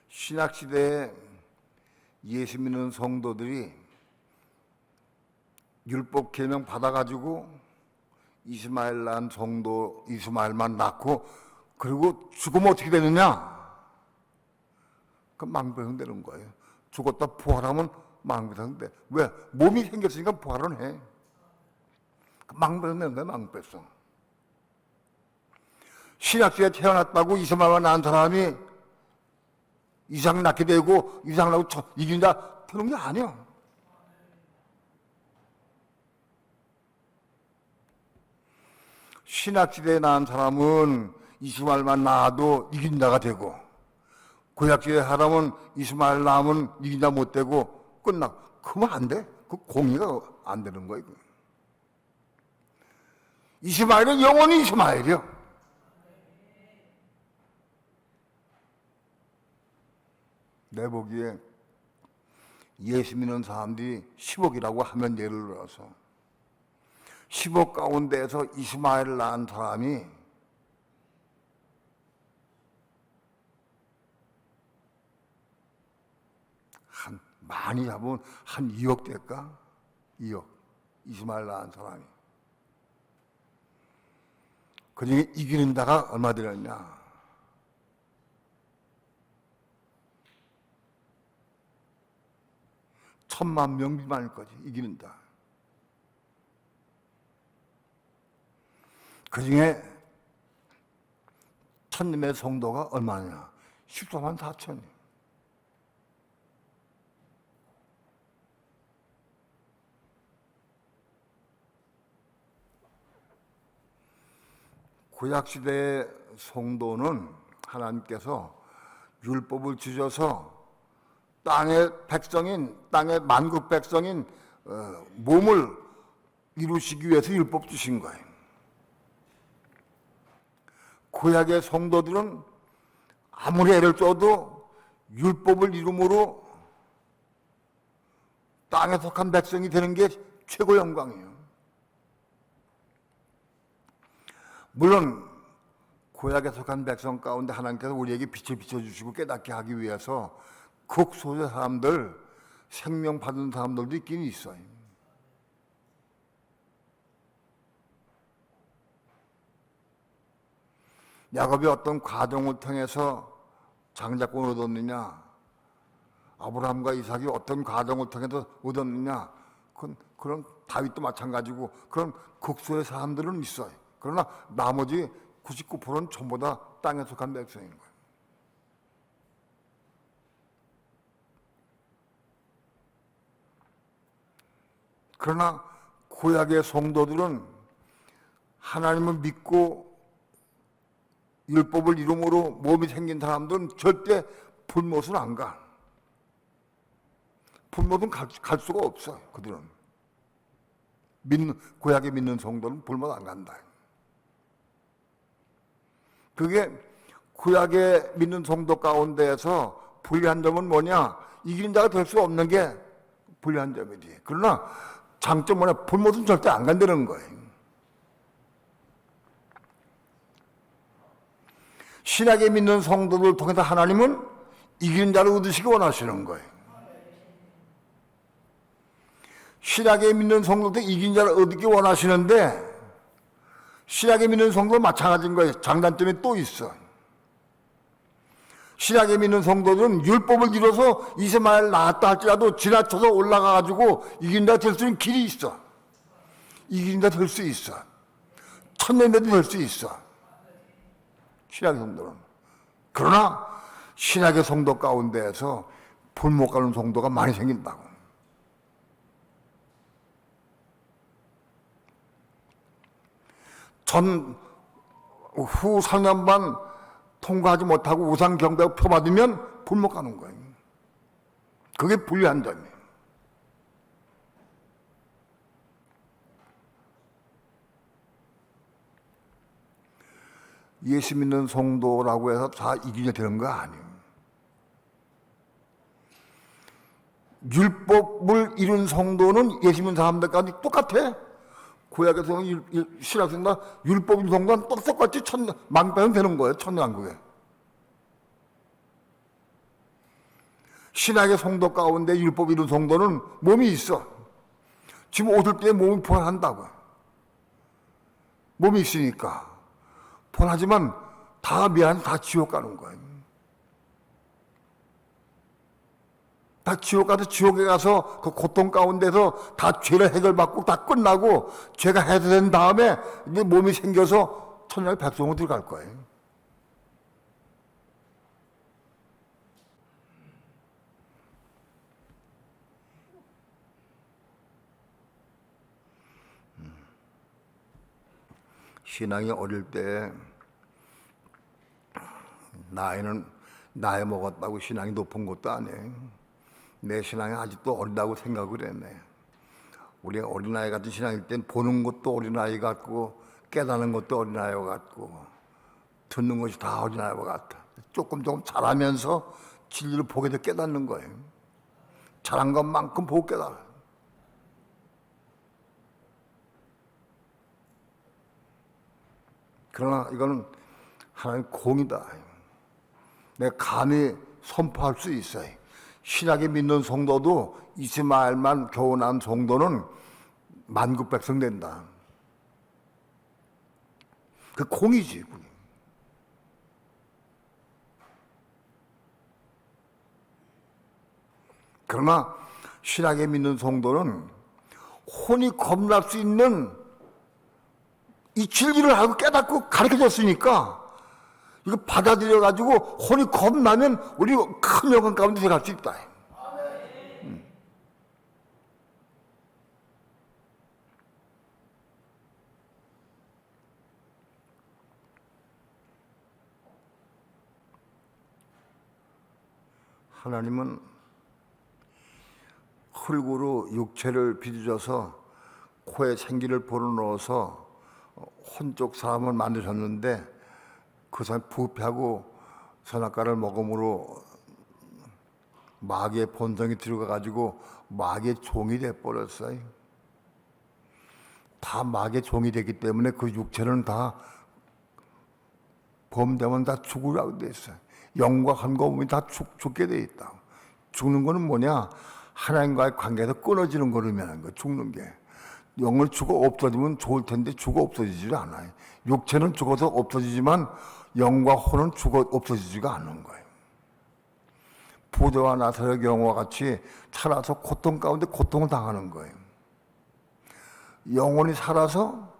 신학시대에 예수 믿는 성도들이 율법 계명 받아가지고 이스마엘 낳은 성도 이스마엘만 낳고 그리고 죽으면 어떻게 되느냐? 그 망배성 되는 거예요. 죽었다 부활하면 망배성 돼. 왜? 몸이 생겼으니까 부활은 해. 망배성 되는 거야, 망배성. 신학시대에 태어났다고 이스마엘만 낳은 사람이 이상 낳게 되고 이상 낳고 이긴다 그런 게 아니야. 신학시대에 낳은 사람은 이스마엘만 낳아도 이긴다가 되고 구약시대에 사람은 이스마엘 낳으면 이긴다 못 되고 끝나. 그러면 안 돼. 그 공의가 안 되는 거예요. 이스마엘은 영원히 이스마엘이야. 내 보기에 예수 믿는 사람들이 10억이라고 하면 예를 들어서 10억 가운데에서 이스마엘을 낳은 사람이 많이 잡으면 한 2억 될까? 2억. 이스마엘 낳은 사람이. 그 중에 이기는 자가 얼마 들었냐? 1,000,000명 미만일 거지, 이기는 자. 그 중에 천님의 성도가 얼마냐? 14만 4천이. 구약시대의 성도는 하나님께서 율법을 주셔서 땅의 백성인, 땅의 만국 백성인 몸을 이루시기 위해서 율법 주신 거예요. 구약의 성도들은 아무리 애를 써도 율법을 이름으로 땅에 속한 백성이 되는 게 최고 영광이에요. 물론 구약에 속한 백성 가운데 하나님께서 우리에게 빛을 비춰주시고 깨닫게 하기 위해서 극소수의 사람들, 생명 받은 사람들도 있긴 있어요. 야곱이 어떤 과정을 통해서 장자권을 얻었느냐, 아브라함과 이삭이 어떤 과정을 통해서 얻었느냐, 그런 다윗도 마찬가지고 그런 극소의 사람들은 있어요. 그러나 나머지 99%는 전부 다 땅에 속한 백성인 거예요. 그러나 구약의 성도들은 하나님을 믿고 율법을 이름으로 몸이 생긴 사람들은 절대 불못은 안 가. 불못은 갈 수가 없어. 그들은 구약에 믿는 성도는 불못 안 간다. 그게 구약에 믿는 성도 가운데에서 불리한 점은 뭐냐? 이기는 자가 될 수 없는 게 불리한 점이지. 그러나 장점은 뭐냐? 불못은 절대 안 간다는 거예요. 신약에 믿는 성도들 통해서 하나님은 이기는 자를 얻으시기 원하시는 거예요. 신약에 믿는 성도들 이기는 자를 얻기 원하시는데 신약에 믿는 성도도 마찬가지인 거예요. 장단점이 또 있어. 신약에 믿는 성도들은 율법을 이뤄서 이스마엘 낳았다 할지라도 지나쳐서 올라가가지고 이기는 자 될 수 있는 길이 있어. 이기는 자 될 수 있어. 천년에도 될 수 있어. 신약의 성도는. 그러나 신약의 성도 가운데에서 불못 가는 성도가 많이 생긴다고. 후 4년반 통과하지 못하고 우상 경배하고 표받으면 불못 가는 거예요. 그게 불리한 점이에요. 예수 믿는 성도라고 해서 다 이기게 되는 거 아니에요. 율법을 이룬 성도는 예수 믿는 사람들까지 똑같아. 구약에서 신약성도 율법 이룬 성도는 똑같이 만배는 되는 거예요. 천년왕국에. 신약의 성도 가운데 율법 이룬 성도는 몸이 있어. 지금 얻을 때 몸이 포함한다고. 몸이 있으니까. 하지만 다 다 지옥 가는 거예요. 다 지옥 가서 지옥에 가서 그 고통 가운데서 다 죄를 해결받고 다 끝나고 죄가 해소된 다음에 이제 몸이 생겨서 천년의 백성으로 들어갈 거예요. 신앙이 어릴 때 나이 먹었다고 신앙이 높은 것도 아니에요. 내 신앙이 아직도 어리다고 생각을 했네. 우리 어린아이 같은 신앙일 땐 보는 것도 어린아이 같고 깨닫는 것도 어린아이 같고 듣는 것이 다 어린아이 같아. 조금 자라면서 진리를 보게 돼 깨닫는 거예요. 자란 것만큼 보고 깨달아. 그러나 이거는 하나님 공이다. 내가 감히 선포할 수 있어요. 신약에 믿는 성도도 이스마엘만 겨우 난 성도는 만국 백성 된다. 그 공이지. 그러나 신약에 믿는 성도는 혼이 겁날 수 있는 이 진리를 알고 깨닫고 가르쳐줬으니까 이거 받아들여가지고 혼이 겁나면 우리 큰 영광 가운데 들어갈 수 있다. 하나님은 흙으로 육체를 빚어서 코에 생기를 불어넣어서 혼족 사람을 만드셨는데 그 사람이 부패하고 선악과를 먹음으로 마귀의 본성이 들어가가지고 마귀의 종이 돼버렸어요. 다 마귀의 종이 됐기 때문에 그 육체는 다 범되면 다 죽으라고 돼 있어요. 영과 한과 몸이 다 죽게 돼 있다. 죽는 거는 뭐냐? 하나님과의 관계에서 끊어지는 거라는 거. 죽는 게 영을 죽어 없어지면 좋을 텐데 죽어 없어지질 않아요. 육체는 죽어서 없어지지만 영과 혼은 죽어 없어지지가 않는 거예요. 부자와 나사렛 영과 같이 살아서 고통 가운데 고통을 당하는 거예요. 영혼이 살아서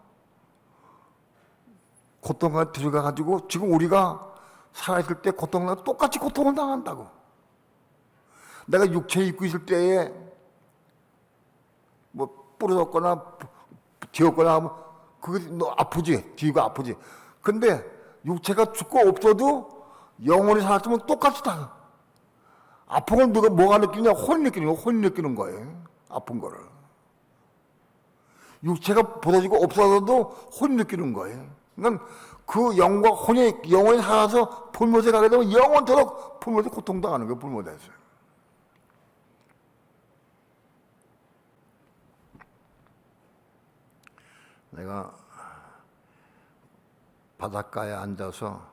고통 가운데 들어가가지고 지금 우리가 살아있을 때 고통을 똑같이 고통을 당한다고. 내가 육체에 입고 있을 때에 뭐 부러졌거나 뒤었거나 하면 그게 너 아프지, 뒤가 아프지. 근데 육체가 죽고 없어도 영혼이 살았으면 똑같이 다. 아픈 건 누가 뭐가 느끼냐? 혼이 느끼는 거, 혼이 느끼는 거예요. 아픈 거를. 육체가 부서지고 없어져도 혼이 느끼는 거예요. 그러니까 그 영과 영혼이 살아서 불못에 가게 되면 영원토록 불못에 고통당하는 거예요. 불못에서. 내가 바닷가에 앉아서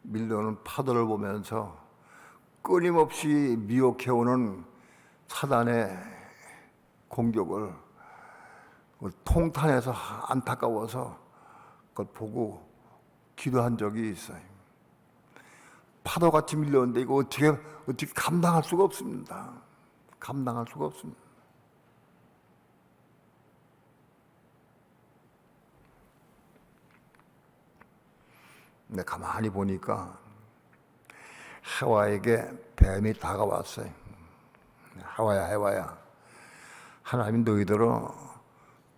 밀려오는 파도를 보면서 끊임없이 미혹해오는 사단의 공격을 통탄해서 안타까워서 그걸 보고 기도한 적이 있어요. 파도같이 밀려오는데 이거 어떻게 감당할 수가 없습니다. 감당할 수가 없습니다. 근데 가만히 보니까 하와에게 뱀이 다가왔어요. 하와야. 하나님 너희들은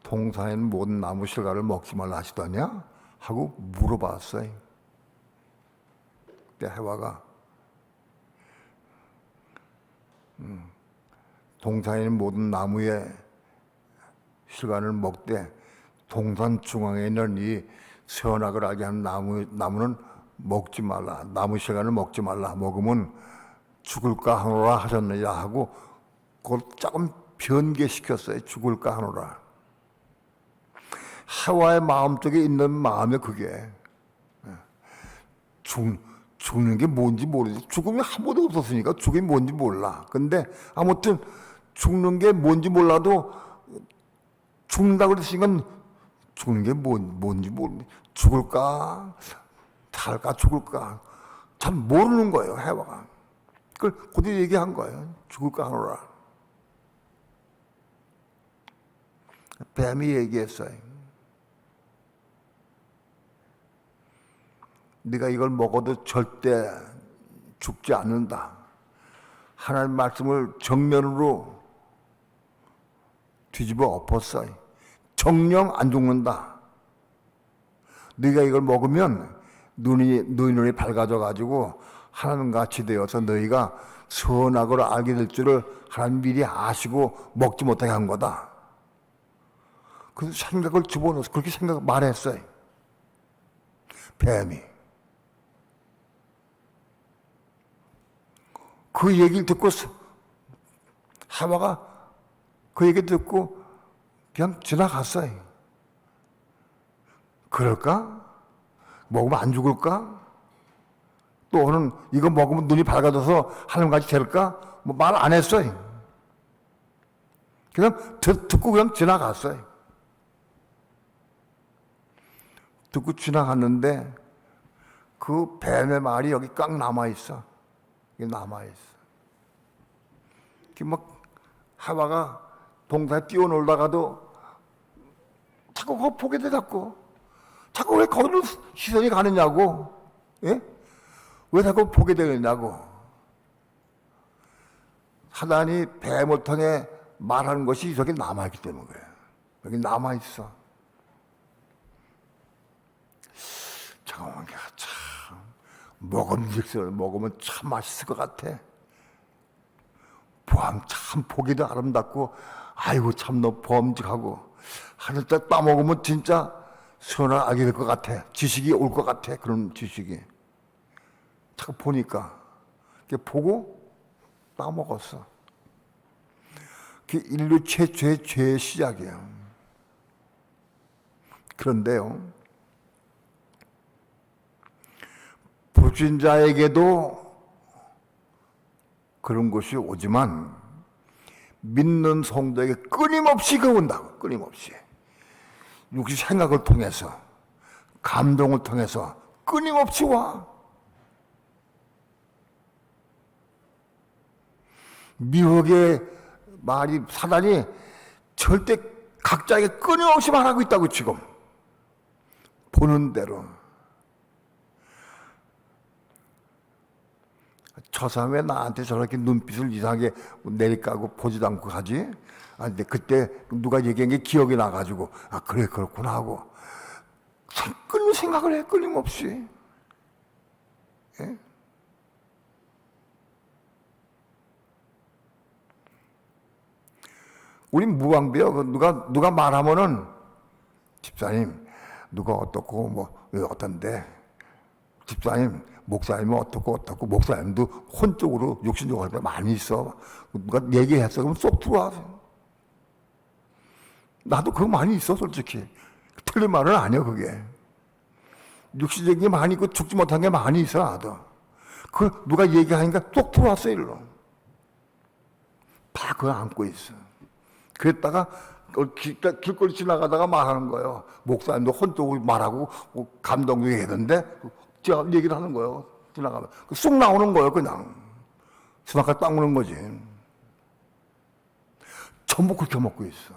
동산에 있는 모든 나무 실과를 먹지 말라 하시더냐? 하고 물어봤어요. 그때 하와가 동산에 있는 모든 나무의 실과를 먹되 동산 중앙에 있는 이 선악을 알게 하는 나무는 먹지 말라. 나무 실과를 먹지 말라. 먹으면 죽을까 하노라 하셨느냐 하고 그걸 조금 변개시켰어요. 죽을까 하노라. 하와의 마음속에 있는 마음이 그게 죽는 게 뭔지 모르지. 죽음이 한 번도 없었으니까 죽음이 뭔지 몰라. 근데 아무튼 죽는 게 뭔지 몰라도 죽는다고 그랬으니까 죽는 게 뭔지 모르지. 죽을까 살까 죽을까 잘 모르는 거예요. 해와가. 그걸 그대로 얘기한 거예요. 죽을까 하노라. 뱀이 얘기했어요. 네가 이걸 먹어도 절대 죽지 않는다. 하나님 말씀을 정면으로 뒤집어 엎었어요. 정령 안 죽는다. 네가 이걸 먹으면 너희 눈이 밝아져 가지고 하나님같이 되어서 너희가 선악을 알게 될 줄을 하나님 미리 아시고 먹지 못하게 한 거다. 그래서 생각을 집어넣어서 그렇게 말했어요. 뱀이. 그 얘기를 듣고 하와가 그 얘기 듣고 그냥 지나갔어요. 그럴까? 먹으면 안 죽을까? 또는 이거 먹으면 눈이 밝아져서 하나님같이 될까? 뭐 말 안 했어요. 그냥 듣고 그냥 지나갔어요. 듣고 지나갔는데 그 뱀의 말이 여기 꽉 남아있어. 이게 남아있어. 막 하와가 동산에 뛰어놀다가도 자꾸 그거 보게 되갖고 자꾸 왜 거기로 시선이 가느냐고. 예? 왜 자꾸 보게 되느냐고. 사단이 뱀을 통해 말하는 것이 저기 남아있기 때문에 그래요. 여기 남아있어. 잠깐만, 참 먹음직스러워. 먹으면 참 맛있을 것 같아. 보암 참 보기도 아름답고, 아이고 참 너 보암직하고, 하늘 때 따먹으면 진짜 시원한 아기 될 것 같아. 지식이 올 것 같아. 그런 지식이. 자꾸 보니까 보고 따먹었어. 그게 인류 최초의 죄의 시작이에요. 그런데요, 불신자에게도 그런 것이 오지만 믿는 성도에게 끊임없이 그 온다고. 끊임없이 육신 생각을 통해서, 감동을 통해서 끊임없이 와. 미혹의 말이, 사단이 절대 각자에게 끊임없이 말하고 있다고. 지금 보는 대로 저 사람 왜 나한테 저렇게 눈빛을 이상하게 내리까고 보지도 않고 가지? 아, 근데 그때 누가 얘기한 게 기억이 나가지고, 아, 그래, 그렇구나 하고, 끊임 생각을 해, 끊임없이. 예? 우린 무방비요. 누가 말하면은, 집사님, 누가 어떻고, 뭐, 어떤데, 집사님, 목사님은 어떻고, 목사님도 혼적으로, 육신적으로 할 때 많이 있어. 누가 얘기했어. 그럼 쏙 들어와. 나도 그거 많이 있어, 솔직히. 틀린 말은 아니야, 그게. 육신적인 게 많이 있고, 죽지 못한 게 많이 있어, 나도. 그, 누가 얘기하니까 쏙 들어왔어, 일로. 다 그거 안고 있어. 그랬다가, 길거리 지나가다가 말하는 거예요. 목사님도 혼적으로 말하고, 감동도 했는데, 제가 얘기를 하는 거예요. 지나가면. 쑥 나오는 거예요, 그냥. 수박까지 딱 오는 거지. 전부 그렇게 먹고 있어.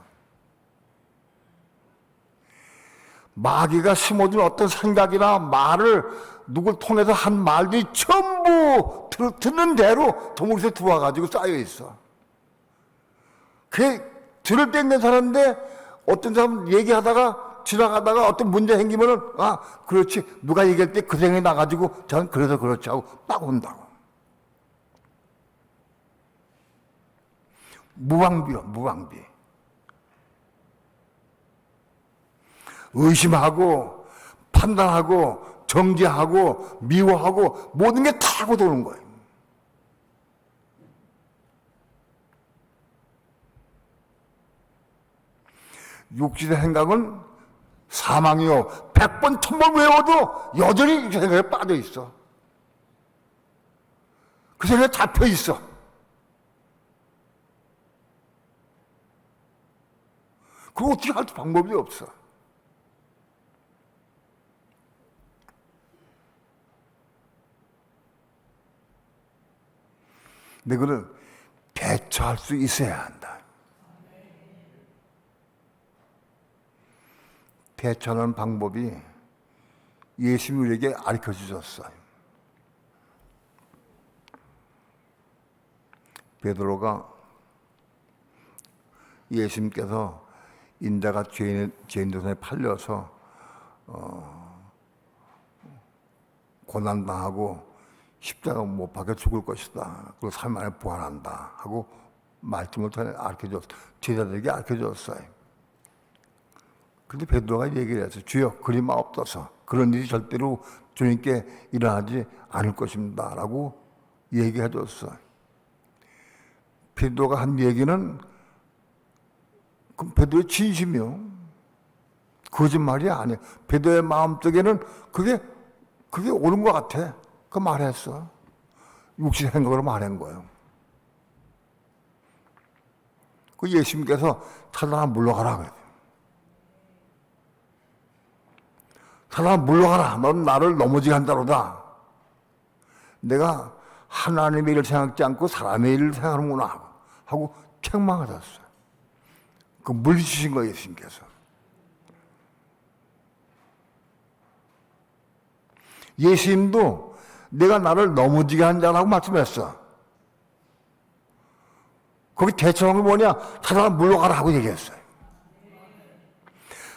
마귀가 심어준 어떤 생각이나 말을 누굴 통해서 한 말들이 전부 듣는 대로 도물에서 들어와가지고 쌓여 있어. 그게 들을 때 있는 사람인데 어떤 사람 얘기하다가 지나가다가 어떤 문제 생기면은, 아, 그렇지. 누가 얘기할 때 그 생각이 나가지고 전 그래서 그렇지 하고 딱 온다고. 무방비요, 무방비. 의심하고, 판단하고, 정죄하고, 미워하고, 모든 게 다 하고 도는 거예요. 육신의 생각은 사망이요. 100번, 1000번 외워도 여전히 그 생각에 빠져 있어. 그 생각에 잡혀 있어. 그거 어떻게 할 방법이 없어. 근데 그걸 대처할 수 있어야 한다. 대처하는 방법이 예수님이 우리에게 가르쳐 주셨어요. 베드로가 예수님께서 인자가 죄인들 손에 팔려서 고난당하고 십자가 못 박혀 죽을 것이다. 그리고 3일 만에 부활한다 하고 말씀을 통해 가르쳐줬어요. 제자들에게 가르쳐줬어요. 근데 베드로가 얘기를 했어요. 주여, 그리 마옵소서. 그런 일이 절대로 주님께 일어나지 않을 것입니다 라고 얘기해 줬어요. 베드로가 한 얘기는 그럼 베드로의 진심이요. 거짓말이 아니에요. 베드로의 마음속에는 그게 옳은 것 같아. 그 말했어. 육신의 생각으로 말한 거예요. 그 예수님께서 사단아 물러가라 그래요. 사단아 물러가라. 넌 나를 넘어지게 한다로다. 내가 하나님의 일을 생각지 않고 사람의 일을 생각하는구나 하고 책망하셨어요. 그 물리치신 거예요, 예수님께서. 예수님도 내가 나를 넘어지게 한 자라고 말씀했어. 거기 대처한 게 뭐냐? 사단아 물러가라 하고 얘기했어요.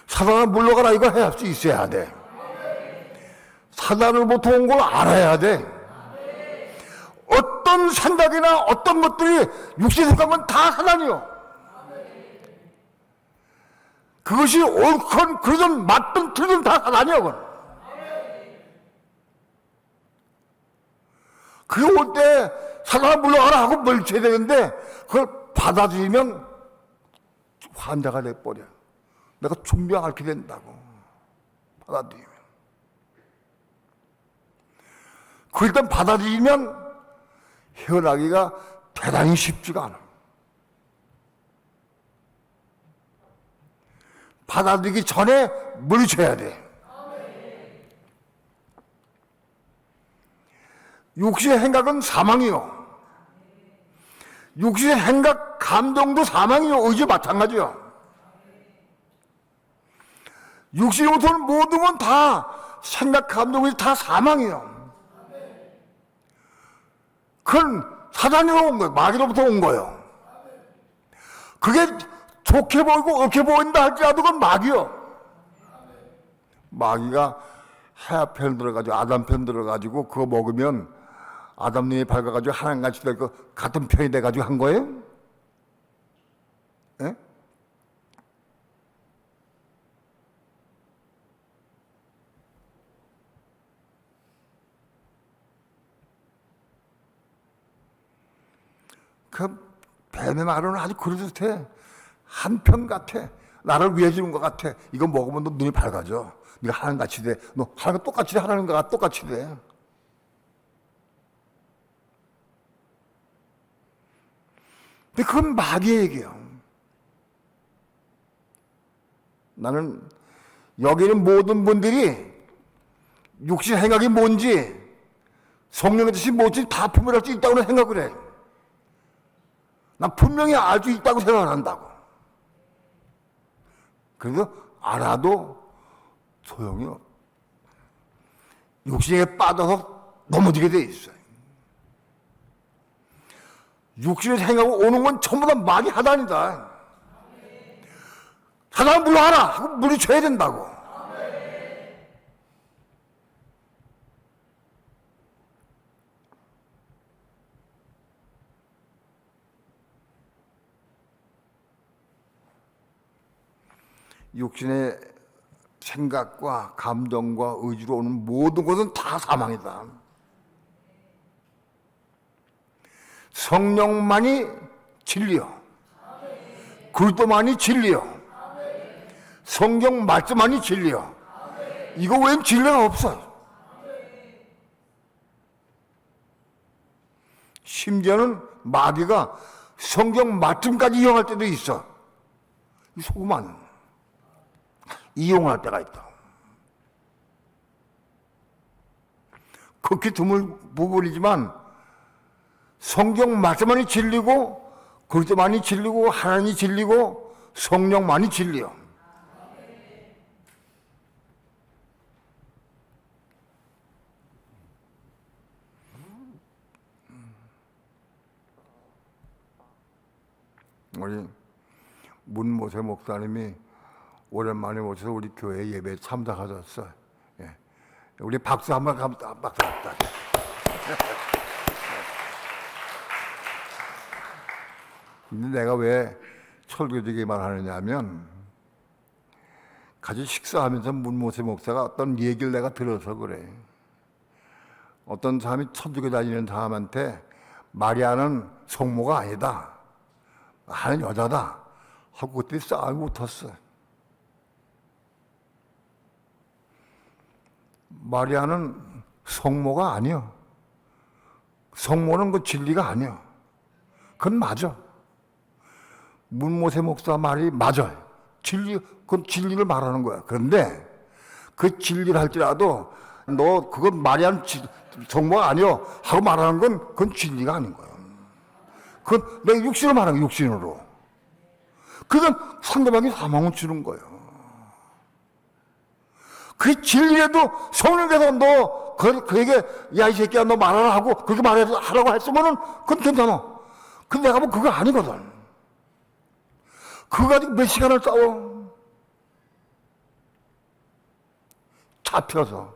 사단아 물러가라 이걸 해야 할 수 있어야 돼. 사단으로부터 온 걸 알아야 돼. 어떤 생각이나 어떤 것들이 육신에 속하면 다 사단이요. 그것이 옳건 그러든 맞든 틀든 다 사단이요. 그게 올 때 사단아 물러가라 하고 멀쳐야 되는데 그걸 받아들이면 환자가 돼버려. 내가 중병 앓게 된다고 받아들이면. 그럴 땐 받아들이면 헤어나기가 대단히 쉽지가 않아. 받아들이기 전에 물리쳐야 돼. 육신의 행각은 사망이요. 육신의 행각, 감정도 사망이요. 의지 마찬가지요. 육신으로부터는 모든 건 다 생각, 감정이 다 사망이요. 그건 사단으로 온 거예요. 마귀로부터 온 거예요. 그게 좋게 보이고 옳게 보인다 할지라도 그건 마귀요. 마귀가 해아 편 들어가지고 아담 편 들어가지고 그거 먹으면 아담 눈이 밝아가지고 하나님같이 될 거 같은 편이 돼가지고 한 거예요? 예? 그 뱀의 말은 아주 그럴듯해. 한편 같아. 나를 위해 주는 것 같아. 이거 먹으면 너 눈이 밝아져. 네가 하나님같이 돼. 너 하나님 똑같이 돼. 하나님과 똑같이 돼. 근데 그건 마귀의 얘기예요. 나는 여기 있는 모든 분들이 육신 행각이 뭔지 성령의 뜻이 뭔지 다 분별할 수 있다고 생각을 해. 난 분명히 알 수 있다고 생각을 한다고. 그래서 알아도 소용이 없어. 육신에 빠져서 넘어지게 돼 있어요. 육신을 생각하고 오는 건 전부 다 마귀 하단이다. 하단 물러가라 하고 물리쳐야 된다고. 육신의 생각과 감정과 의지로 오는 모든 것은 다 사망이다. 성령만이 진리요. 그리스도만이 진리요. 성경 말씀만이 진리요. 이거 외엔 진리가 없어요. 심지어는 마귀가 성경 말씀까지 이용할 때도 있어. 속으면 이용할 때가 있다. 극히 드물 부분이지만 성경 말씀만이 진리고 그리스도만이 진리고 하나님이 진리고 성령만이 진리요. 우리 문모세 목사님이 오랜만에 오셔서 우리 교회 예배에 참석하셨어. 예. 우리 박수 한번 박수 합시다. 근데 내가 왜 철교지기만 하느냐면 같이 식사하면서 문모세 목사가 어떤 얘기를 내가 들어서 그래. 어떤 사람이 천주교 다니는 사람한테 마리아는 성모가 아니다. 하는 여자다. 하고 그때 싸움이 붙었어. 마리아는 성모가 아니요. 성모는 그 진리가 아니요. 그건 맞아. 문모세 목사 말이 맞아요. 진리, 그건 진리를 말하는 거야. 그런데 그 진리를 할지라도 너 그건 마리아는 성모가 아니요 하고 말하는 건 그건 진리가 아닌 거야. 그건 내가 육신으로 말하는 거야. 육신으로. 그건 상대방이 사망을 주는 거예요. 그 진리에도 성령께서 너 그에게 야 이 새끼야 너 말하라 하고 그렇게 말하라고 했으면은 그건 괜찮아. 근데 내가 뭐 그거 아니거든. 그거 가지고 몇 시간을 싸워. 잡혀서.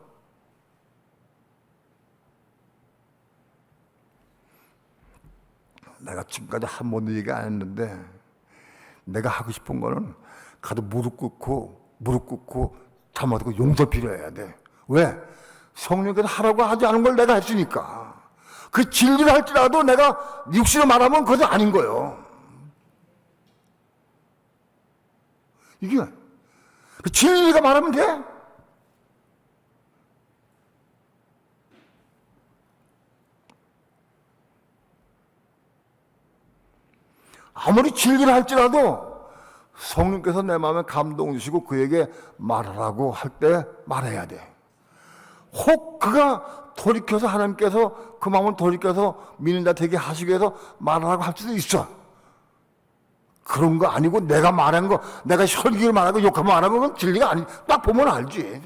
내가 지금까지 한 번도 얘기 안 했는데 내가 하고 싶은 거는 가도 무릎 꿇고 참아두고 용서 필요해야 돼. 왜? 성령께서 하라고 하지 않은 걸 내가 했으니까. 그 진리를 할지라도 내가 육신으로 말하면 그것은 아닌 거예요. 이게 그 진리가 말하면 돼? 아무리 진리를 할지라도 성령께서 내 마음에 감동 주시고 그에게 말하라고 할 때 말해야 돼. 혹 그가 돌이켜서 하나님께서 그 마음을 돌이켜서 믿는 자 되게 하시기 위해서 말하라고 할 수도 있어. 그런 거 아니고 내가 말한 거, 내가 혈기를 말하고 욕하면 말하면 그건 진리가 아니. 딱 보면 알지.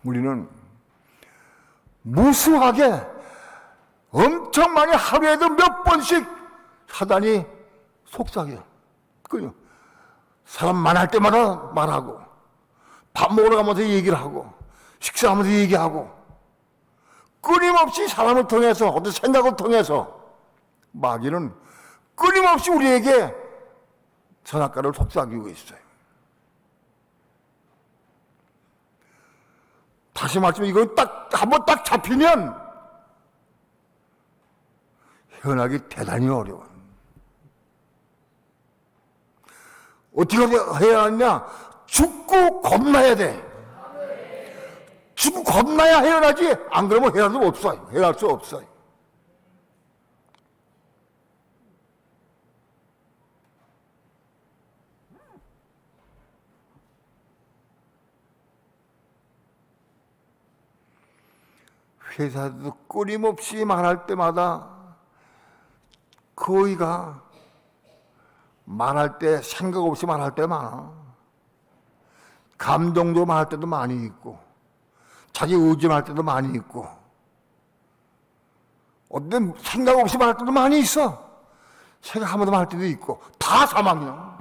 우리는 무수하게 엄청 많이 하루에도 몇 번씩 사단이 속삭여. 그냥 사람 만날 때마다 말하고 밥 먹으러 가면서 얘기를 하고 식사하면서 얘기하고 끊임없이 사람을 통해서 어떤 생각을 통해서 마귀는 끊임없이 우리에게 선악과를 속삭이고 있어요. 다시 말씀드리면 이건 딱 한번 딱 잡히면 헤어나기 대단히 어려워. 어떻게 해야 하냐? 죽고 겁나야 돼. 죽고 겁나야 헤어나지. 안 그러면 헤어날 수 없어요. 헤어날 수 없어요. 회사에서 끊임없이 말할 때마다 거의가 말할 때 생각 없이 말할 때 많아. 감동도 말할 때도 많이 있고 자기 의지할 때도 많이 있고 어떤 생각 없이 말할 때도 많이 있어. 생각하면서 말할 때도 있고 다 사망이야.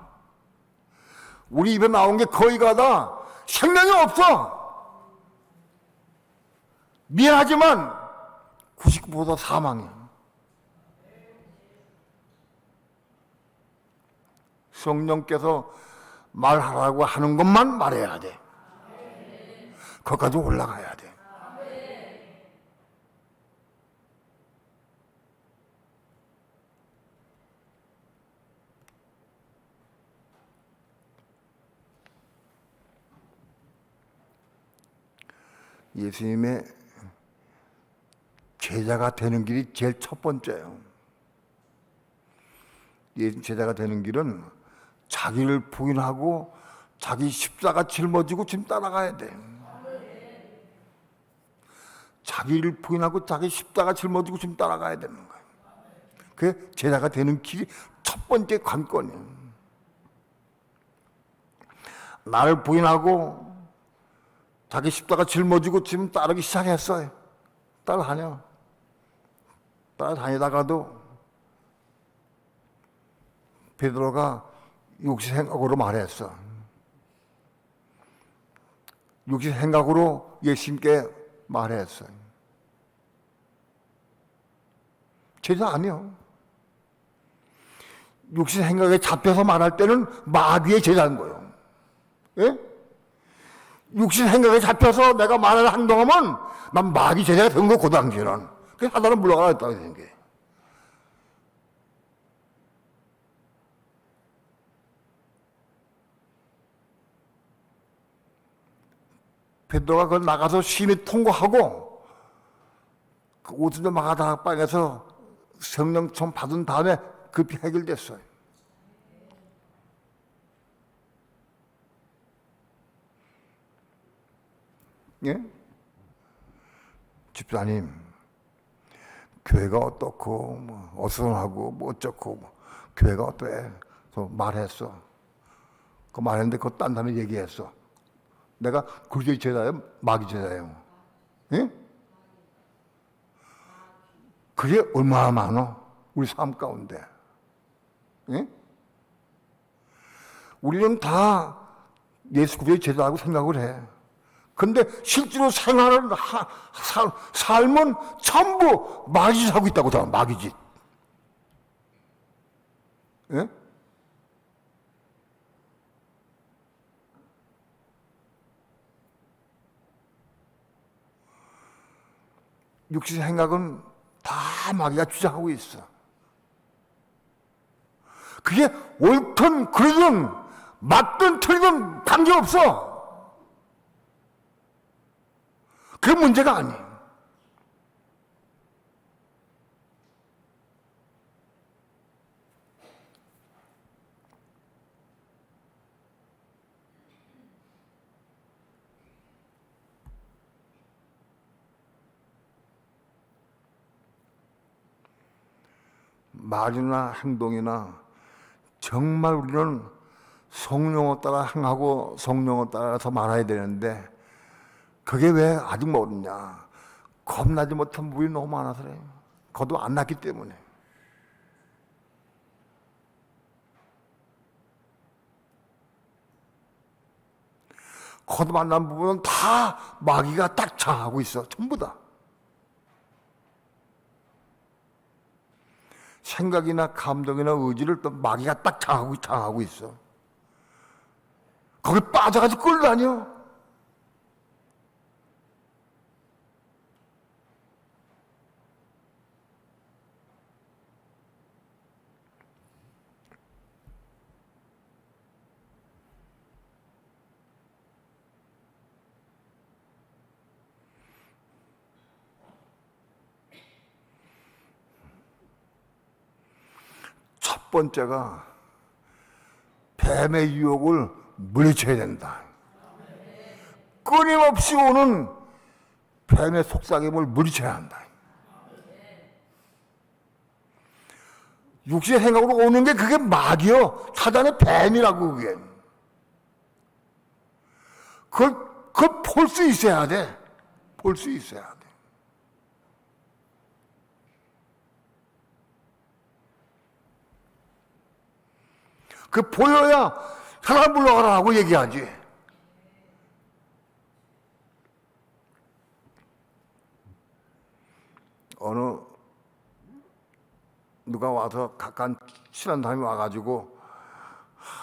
우리 입에 나온 게 거의가 다 생명이 없어. 미안하지만 99% 사망이야. 성령께서 말하라고 하는 것만 말해야 돼. 거기까지 올라가야 돼. 예수님의 제자가 되는 길이 제일 첫 번째예요. 예수님 제자가 되는 길은 자기를 부인하고 자기 십자가 짊어지고 지금 따라가야 돼. 자기를 부인하고 자기 십자가 짊어지고 지금 따라가야 되는 거예요. 그게 제자가 되는 길이 첫 번째 관건이에요. 나를 부인하고 자기 십자가 짊어지고 지금 따르기 시작했어요. 따라다녀. 따라다니다가도 베드로가 육신 생각으로 말했어. 육신 생각으로 예수님께 말했어요. 제자 아니요. 육신 생각에 잡혀서 말할 때는 마귀의 제자인 거예요. 예? 육신 생각에 잡혀서 내가 말을 한동안은 난 마귀 제자가 된 거, 그 당시에는. 그래서 사단은 물러가라 했다고 된 게. 베드로가 그걸 나가서 시내 통과하고 그 오순절 마가다락방에서 성령 좀 받은 다음에 급히 해결됐어요. 예? 집사님, 교회가 어떻고, 뭐 어수선하고, 뭐 어쩌고, 뭐, 교회가 어때? 그래서 말했어. 그 말했는데, 그거 딴 사람이 얘기했어. 내가 그리스도의 제자예요? 마귀 제자예요? 예? 그게 얼마나 많어? 우리 삶 가운데. 예? 우리는 다 예수 그리스도의 제자라고 생각을 해. 근데 실제로 생활을 삶은 전부 마귀짓 하고 있다고 다 마귀짓. 예? 육신 생각은 다 마귀가 주장하고 있어. 그게 옳든 그르든 맞든 틀리든 관계없어. 그게 문제가 아니에요. 말이나 행동이나 정말 우리는 성령에 따라 행하고 성령에 따라서 말아야 되는데 그게 왜 아직 모르냐? 겁나지 못한 무리 너무 많아서 그래요. 거듭 안 났기 때문에. 거듭 안 난 부분은 다 마귀가 딱 장하고 있어. 전부 다. 생각이나 감정이나 의지를 또 마귀가 딱 장하고 있어. 거기 빠져가지고 끌다녀. 첫 번째가 뱀의 유혹을 물리쳐야 된다. 끊임없이 오는 뱀의 속삭임을 물리쳐야 한다. 육신의 생각으로 오는 게 그게 마귀요. 사단의 뱀이라고 그게. 그걸 볼 수 있어야 돼. 볼 수 있어야 돼. 그 보여야 사람 불러가라고 얘기하지. 어느 누가 와서 가까운 친한 사람이 와가지고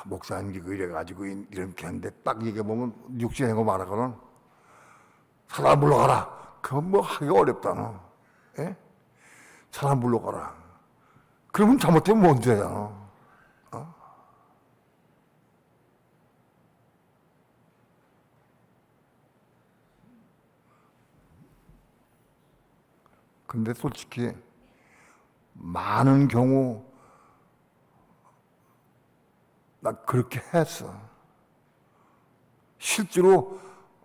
목사님 이거 이래가지고 이렇게 하는데 딱 얘기해보면 육신의 행위 말하고는 사람 불러가라. 그건 뭐 하기가 어렵다 너. 예? 사람 불러가라. 그러면 잘못되면 뭔데잖아. 근데 솔직히 많은 경우 나 그렇게 했어. 실제로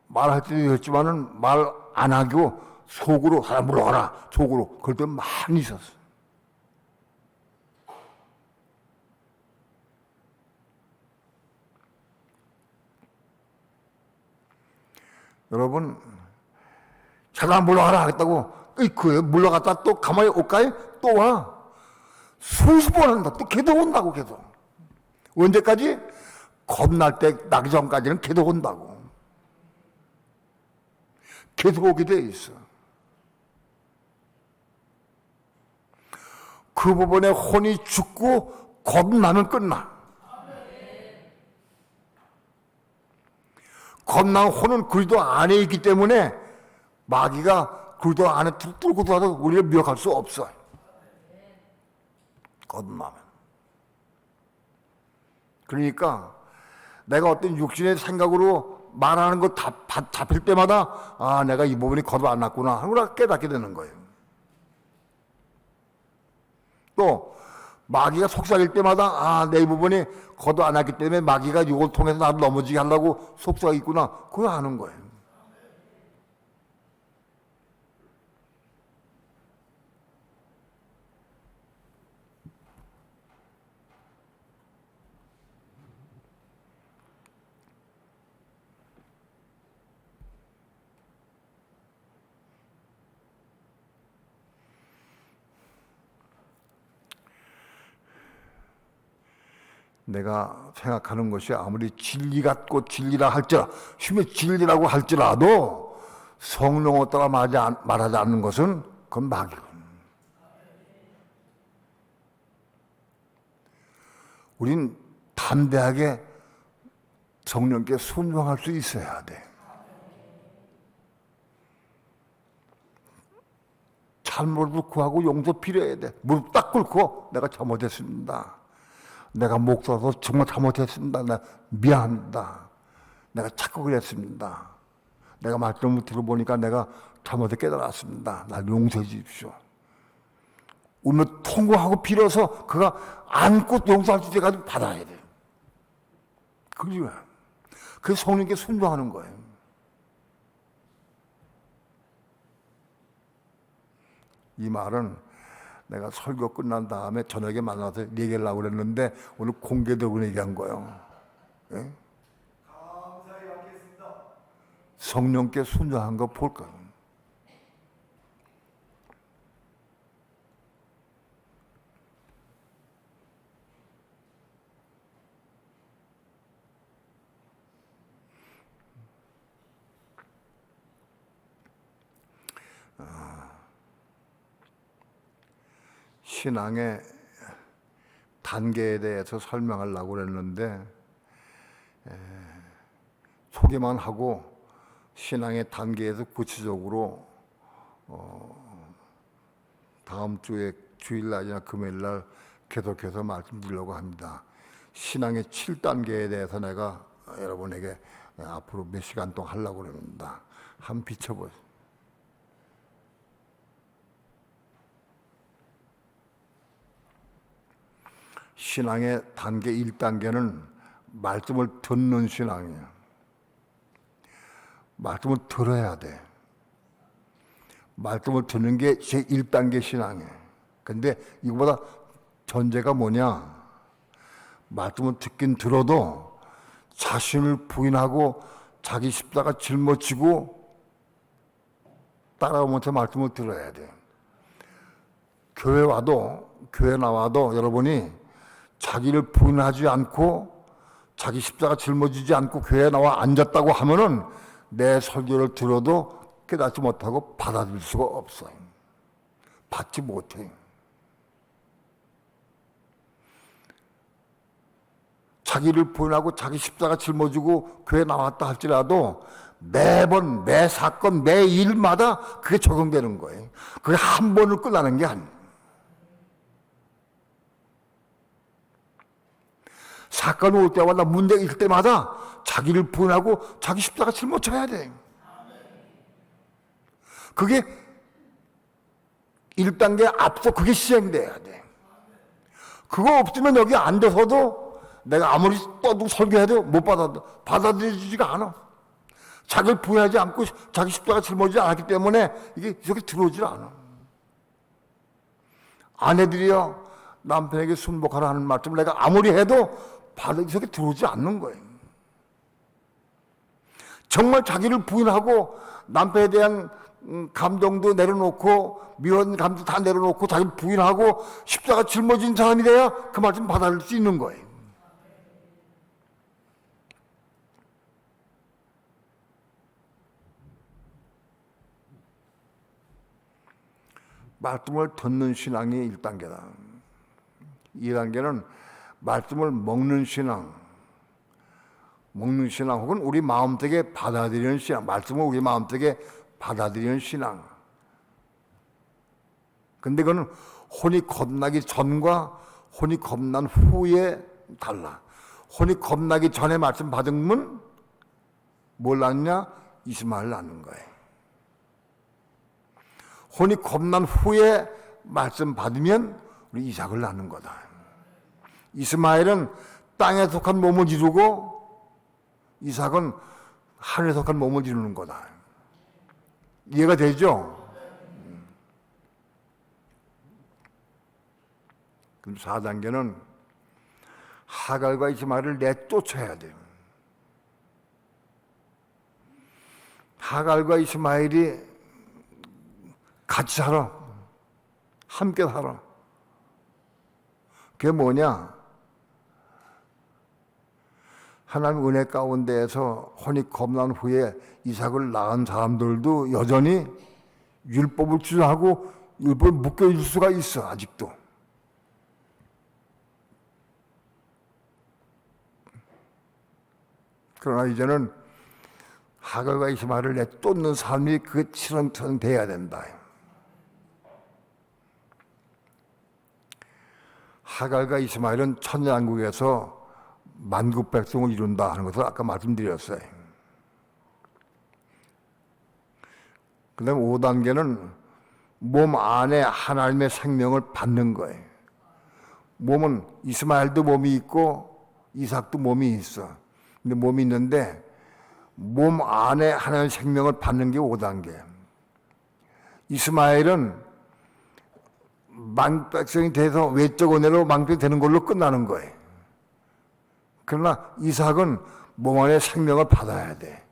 말할 때도 있지만은 말 안 하고 속으로 사람 불러가라. 속으로 그럴 때 많이 있었어. 여러분 사람 불러가라 하겠다고 그 물러갔다 또 가만히 올까요? 또 와. 수십 번 한다. 또 계속 온다고 계속. 언제까지? 겁날 때 나기 전까지는 계속 온다고. 계속 오게 돼 있어. 그 부분에 혼이 죽고 겁나면 끝나. 겁난 혼은 그리스도 안에 있기 때문에 마귀가 그리스도 안에 뚫고 들어와서 우리를 미혹할 수 없어. 거듭나면. 그러니까 내가 어떤 육신의 생각으로 말하는 거 잡힐 때마다 아 내가 이 부분이 거듭 안 났구나 하고 깨닫게 되는 거예요. 또 마귀가 속삭일 때마다 아 내 이 부분이 거듭 안 났기 때문에 마귀가 이걸 통해서 나를 넘어지게 하려고 속삭이구나 그거 아는 거예요. 내가 생각하는 것이 아무리 진리 같고 진리라 할지라도, 심히 진리라고 할지라도 성령을 따라 말하지 않는 것은 그건 마귀고. 우린 담대하게 성령께 순종할 수 있어야 돼. 잘못을 구하고 용서 필요해야 돼. 무릎 딱 꿇고 내가 잘못했습니다. 내가 목사로서 정말 잘못했습니다. 나 미안합니다. 내가 자꾸 그랬습니다. 내가 말씀을 들어보니까 내가 잘못을 깨달았습니다. 날 용서해 주십시오. 울며 통곡하고 빌어서 그가 안고 용서할 수 있게까지 받아야 돼. 그게 성령께 순종하는 거예요. 이 말은 내가 설교 끝난 다음에 저녁에 만나서 얘기하려고 그랬는데 오늘 공개적으로 얘기한 거예요. 예? 감사히 받겠습니다. 성령께 순종한 거 볼까요? 신앙의 단계에 대해서 설명하려고 그랬는데 소개만 하고 신앙의 단계에서 구체적으로 다음 주에 주일날이나 금요일날 계속해서 말씀드리려고 합니다. 신앙의 7단계에 대해서 내가 여러분에게 앞으로 몇 시간 동안 하려고 합니다. 한번 비춰보세요. 신앙의 단계 1단계는 말씀을 듣는 신앙이에요. 말씀을 들어야 돼. 말씀을 듣는 게 제 1단계 신앙이에요. 근데 이거보다 전제가 뭐냐? 말씀을 듣긴 들어도 자신을 부인하고 자기 십자가 짊어지고 따라오면서 말씀을 들어야 돼요. 교회 나와도 여러분이 자기를 부인하지 않고 자기 십자가 짊어지지 않고 교회에 나와 앉았다고 하면은 내 설교를 들어도 깨닫지 못하고 받아들일 수가 없어요. 받지 못해요. 자기를 부인하고 자기 십자가 짊어지고 교회에 나왔다 할지라도 매번 매 사건 매 일마다 그게 적용되는 거예요. 그게 한 번을 끝나는 게 아니에요. 사건이 올 때마다 문제가 있을 때마다 자기를 부인하고 자기 십자가 짊어져야 돼. 그게 1단계 앞서 그게 시행돼야 돼. 그거 없으면 여기 앉아서도 내가 아무리 떠도 설교해도 못 받아들여지지가 않아. 자기를 부인하지 않고 자기 십자가 짊어지지 않았기 때문에 이게 이렇게 들어오질 않아. 아내들이요 남편에게 순복하라 하는 말씀을 내가 아무리 해도 이렇게 들어오지 않는 거예요. 정말 자기를 부인하고 남편에 대한 감정도 내려놓고 미운 감정 다 내려놓고 자기를 부인하고 십자가 짊어진 사람이 돼야 그 말씀 받아들일 수 있는 거예요. 말씀을 듣는 신앙이 1단계다. 2단계는 말씀을 먹는 신앙 혹은 우리 마음속에 받아들이는 신앙, 말씀을 우리 마음속에 받아들이는 신앙. 근데 그건 혼이 겁나기 전과 혼이 겁난 후에 달라. 혼이 겁나기 전에 말씀 받으면 뭘 낳느냐? 이스마엘 낳는 거예요. 혼이 겁난 후에 말씀 받으면 우리 이삭을 낳는 거다. 이스마엘은 땅에 속한 몸을 이루고 이삭은 하늘에 속한 몸을 이루는 거다. 이해가 되죠? 그럼 4단계는 하갈과 이스마엘을 내쫓아야 돼요. 하갈과 이스마엘이 같이 살아. 함께 살아. 그게 뭐냐? 하나님 은혜 가운데에서 혼이 겁난 후에 이삭을 낳은 사람들도 여전히 율법을 주장하고 율법을 묶여줄 수가 있어. 아직도. 그러나 이제는 하갈과 이스마엘을 내쫓는 삶이 그 치렁치렁 돼야 된다. 하갈과 이스마엘은 천년왕국에서 만국 백성을 이룬다 하는 것을 아까 말씀드렸어요. 그 다음에 5단계는 몸 안에 하나님의 생명을 받는 거예요. 몸은 이스마엘도 몸이 있고 이삭도 몸이 있어. 근데 몸이 있는데 몸 안에 하나님의 생명을 받는 게 5단계. 이스마엘은 만백성이 돼서 외적 은혜로 만백이 되는 걸로 끝나는 거예요. 그러나 이삭은 몸 안에 생명을 받아야 돼.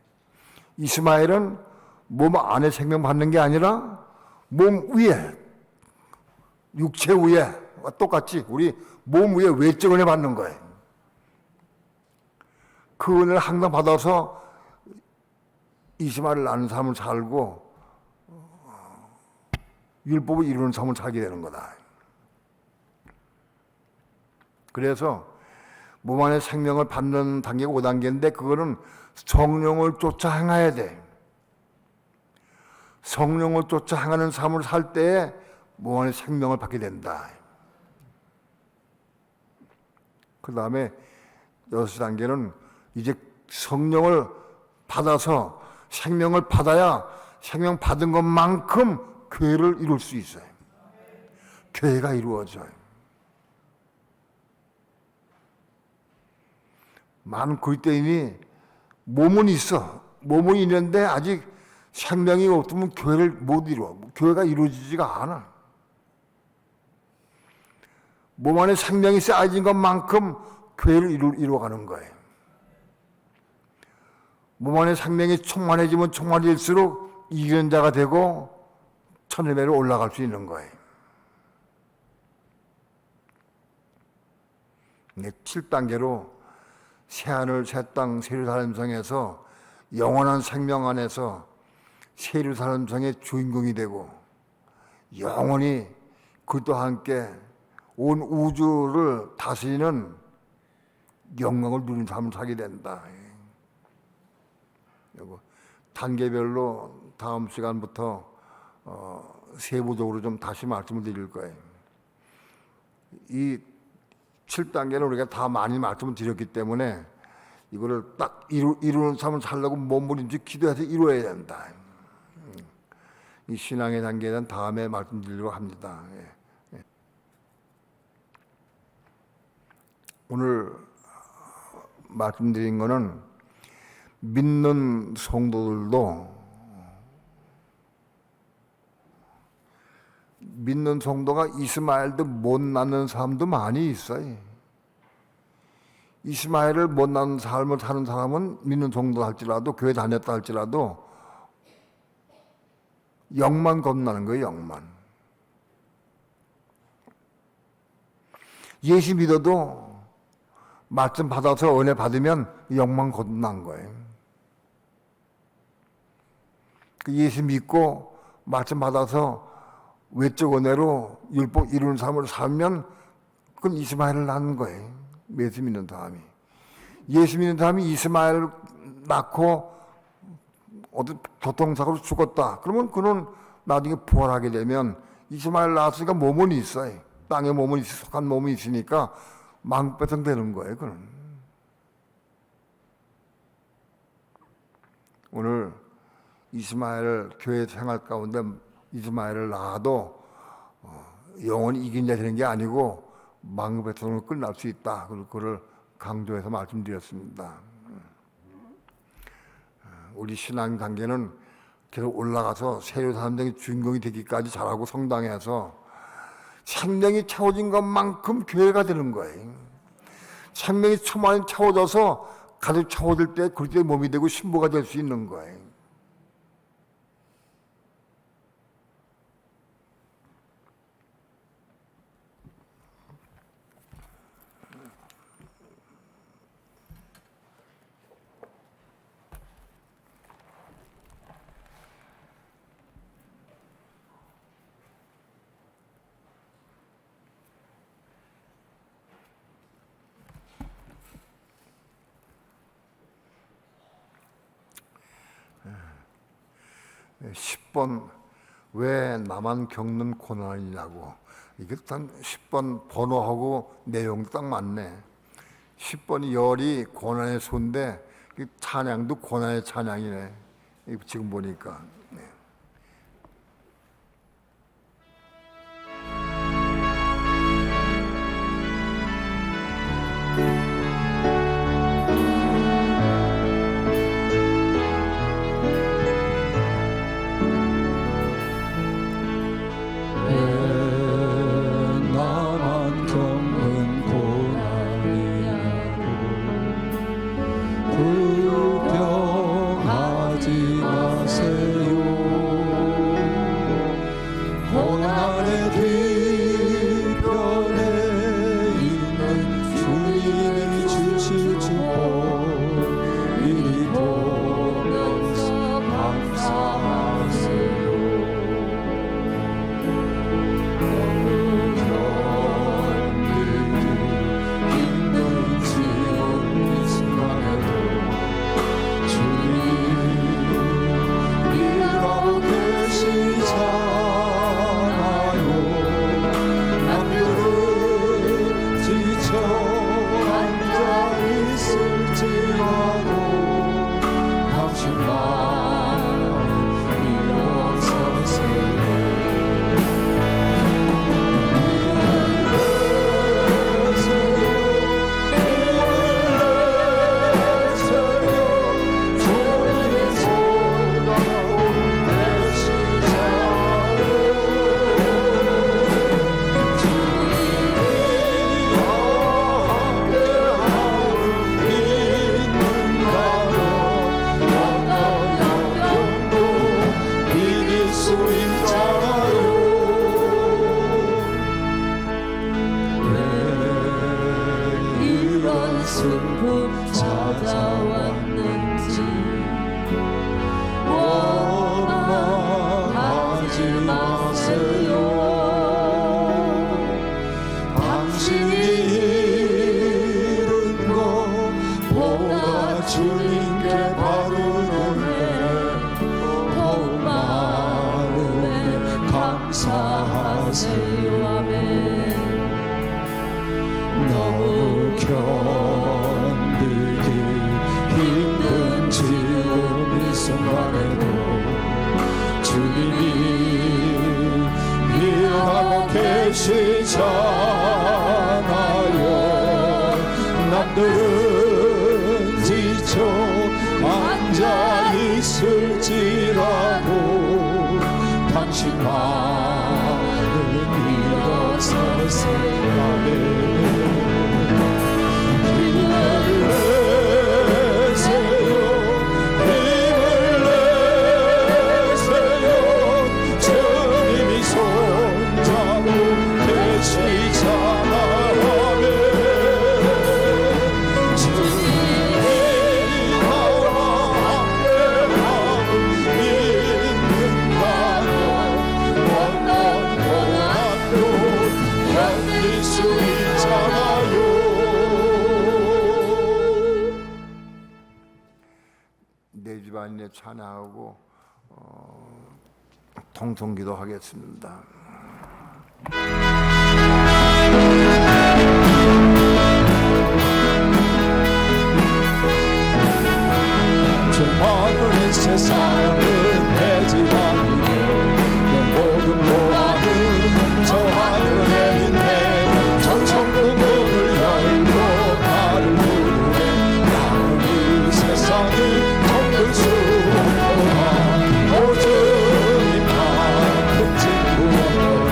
이스마엘은 몸 안에 생명 받는 게 아니라 몸 위에, 육체 위에 똑같이 우리 몸 위에 외적 은혜 받는 거예요. 그 은혜를 항상 받아서 이스마엘을 낳는 삶을 살고 율법을 이루는 삶을 살게 되는 거다. 그래서 몸 안에 생명을 받는 단계가 5단계인데 그거는 성령을 쫓아 행해야 돼. 성령을 쫓아 행하는 삶을 살 때에 몸 안에 생명을 받게 된다. 그 다음에 6단계는 이제 성령을 받아서 생명을 받아야 생명 받은 것만큼 교회를 이룰 수 있어요. 교회가 이루어져요. 많은 그리스도인이 몸은 있어. 몸은 있는데 아직 생명이 없으면 교회를 못 이루어. 교회가 이루어지지가 않아. 몸 안에 생명이 쌓여진 것만큼 교회를 이루어가는 거예요. 몸 안에 생명이 충만해지면 충만해질수록 이기는 자가 되고 천회배로 올라갈 수 있는 거예요. 7단계로 새하늘 새 땅 세루살렘 성에서 영원한 생명 안에서 세루살렘 성의 주인공이 되고 영원히 그와 함께 온 우주를 다스리는 영광을 누리는 삶을 살게 된다. 단계별로 다음 시간부터 세부적으로 좀 다시 말씀을 드릴 거예요. 이 7단계는 우리가 다 많이 말씀을 드렸기 때문에 이거를 딱 이루는 삶을 살려고 몸부림치 기도해서 이루어야 된다. 이 신앙의 단계에 대한 다음에 말씀드리려고 합니다. 오늘 말씀드린 거는 믿는 성도가 이스마엘도 못 낳는 사람도 많이 있어요. 이스마엘을 못 낳는 삶을 사는 사람은 믿는 성도 할지라도 교회 다녔다 할지라도 영만 겁나는 거예요. 영만. 예수 믿어도 말씀 받아서 은혜 받으면 영만 겁난 거예요. 예수 믿고 말씀 받아서 외적 은혜로 율법 이루는 삶을 살면 그건 이스마엘을 낳는 거예요. 예수 믿는 사람이. 예수 믿는 사람이 이스마엘을 낳고 어떤 교통사고로 죽었다. 그러면 그는 나중에 부활하게 되면 이스마엘 낳았으니까 몸은 있어요. 땅에 몸은 속한 몸이 있으니까 망배성 되는 거예요. 그는. 오늘 이스마엘 교회 생활 가운데 이스마엘을 낳아도 영원히 이긴 자 되는 게 아니고 망배성으로 끝날 수 있다. 그걸 강조해서 말씀드렸습니다. 우리 신앙 단계는 계속 올라가서 세류사람들의 주인공이 되기까지 잘하고 성당에서 생명이 채워진 것만큼 교회가 되는 거예요. 생명이 충만히 채워져서 가득 채워질 때 그리스도의 몸이 되고 신부가 될 수 있는 거예요. 10번 왜 나만 겪는 고난이냐고. 이게 단 10번 번호하고 내용도 딱 맞네. 10번이 열이 고난의 소인데 찬양도 고난의 찬양이네. 지금 보니까. 네. 나만 겪는 고난이냐고 불평하지 마세요. 고난의 뒤편에 있는 주님이 주실 축복 이리 보면서 감사하세요. 슬픔 찾아왔는지 원망하지 마세요. 당신이 잃은 것보다 주님께 바르는 더욱 많은 감사하세요. 아멘. 너무 견디기 힘든 지금 이 순간에도 주님이 일하고 계시잖아요. 남들은 지쳐 앉아 있을지라도 당신만은 일어서세요. 내 집안에 찬양하고 통성기도 하겠습니다. 저 하늘의 세상은 내 집안이고 내 모든 보화는 저 하늘에 있네. 저 천국 문을 열고 나를 부르네. 나는 이 세상을 덮을 수 없노라. 오 주님 나 흠집 부어라.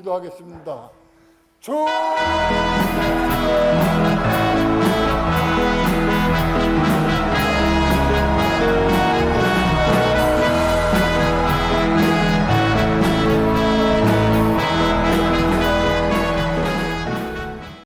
기도하겠습니다. 주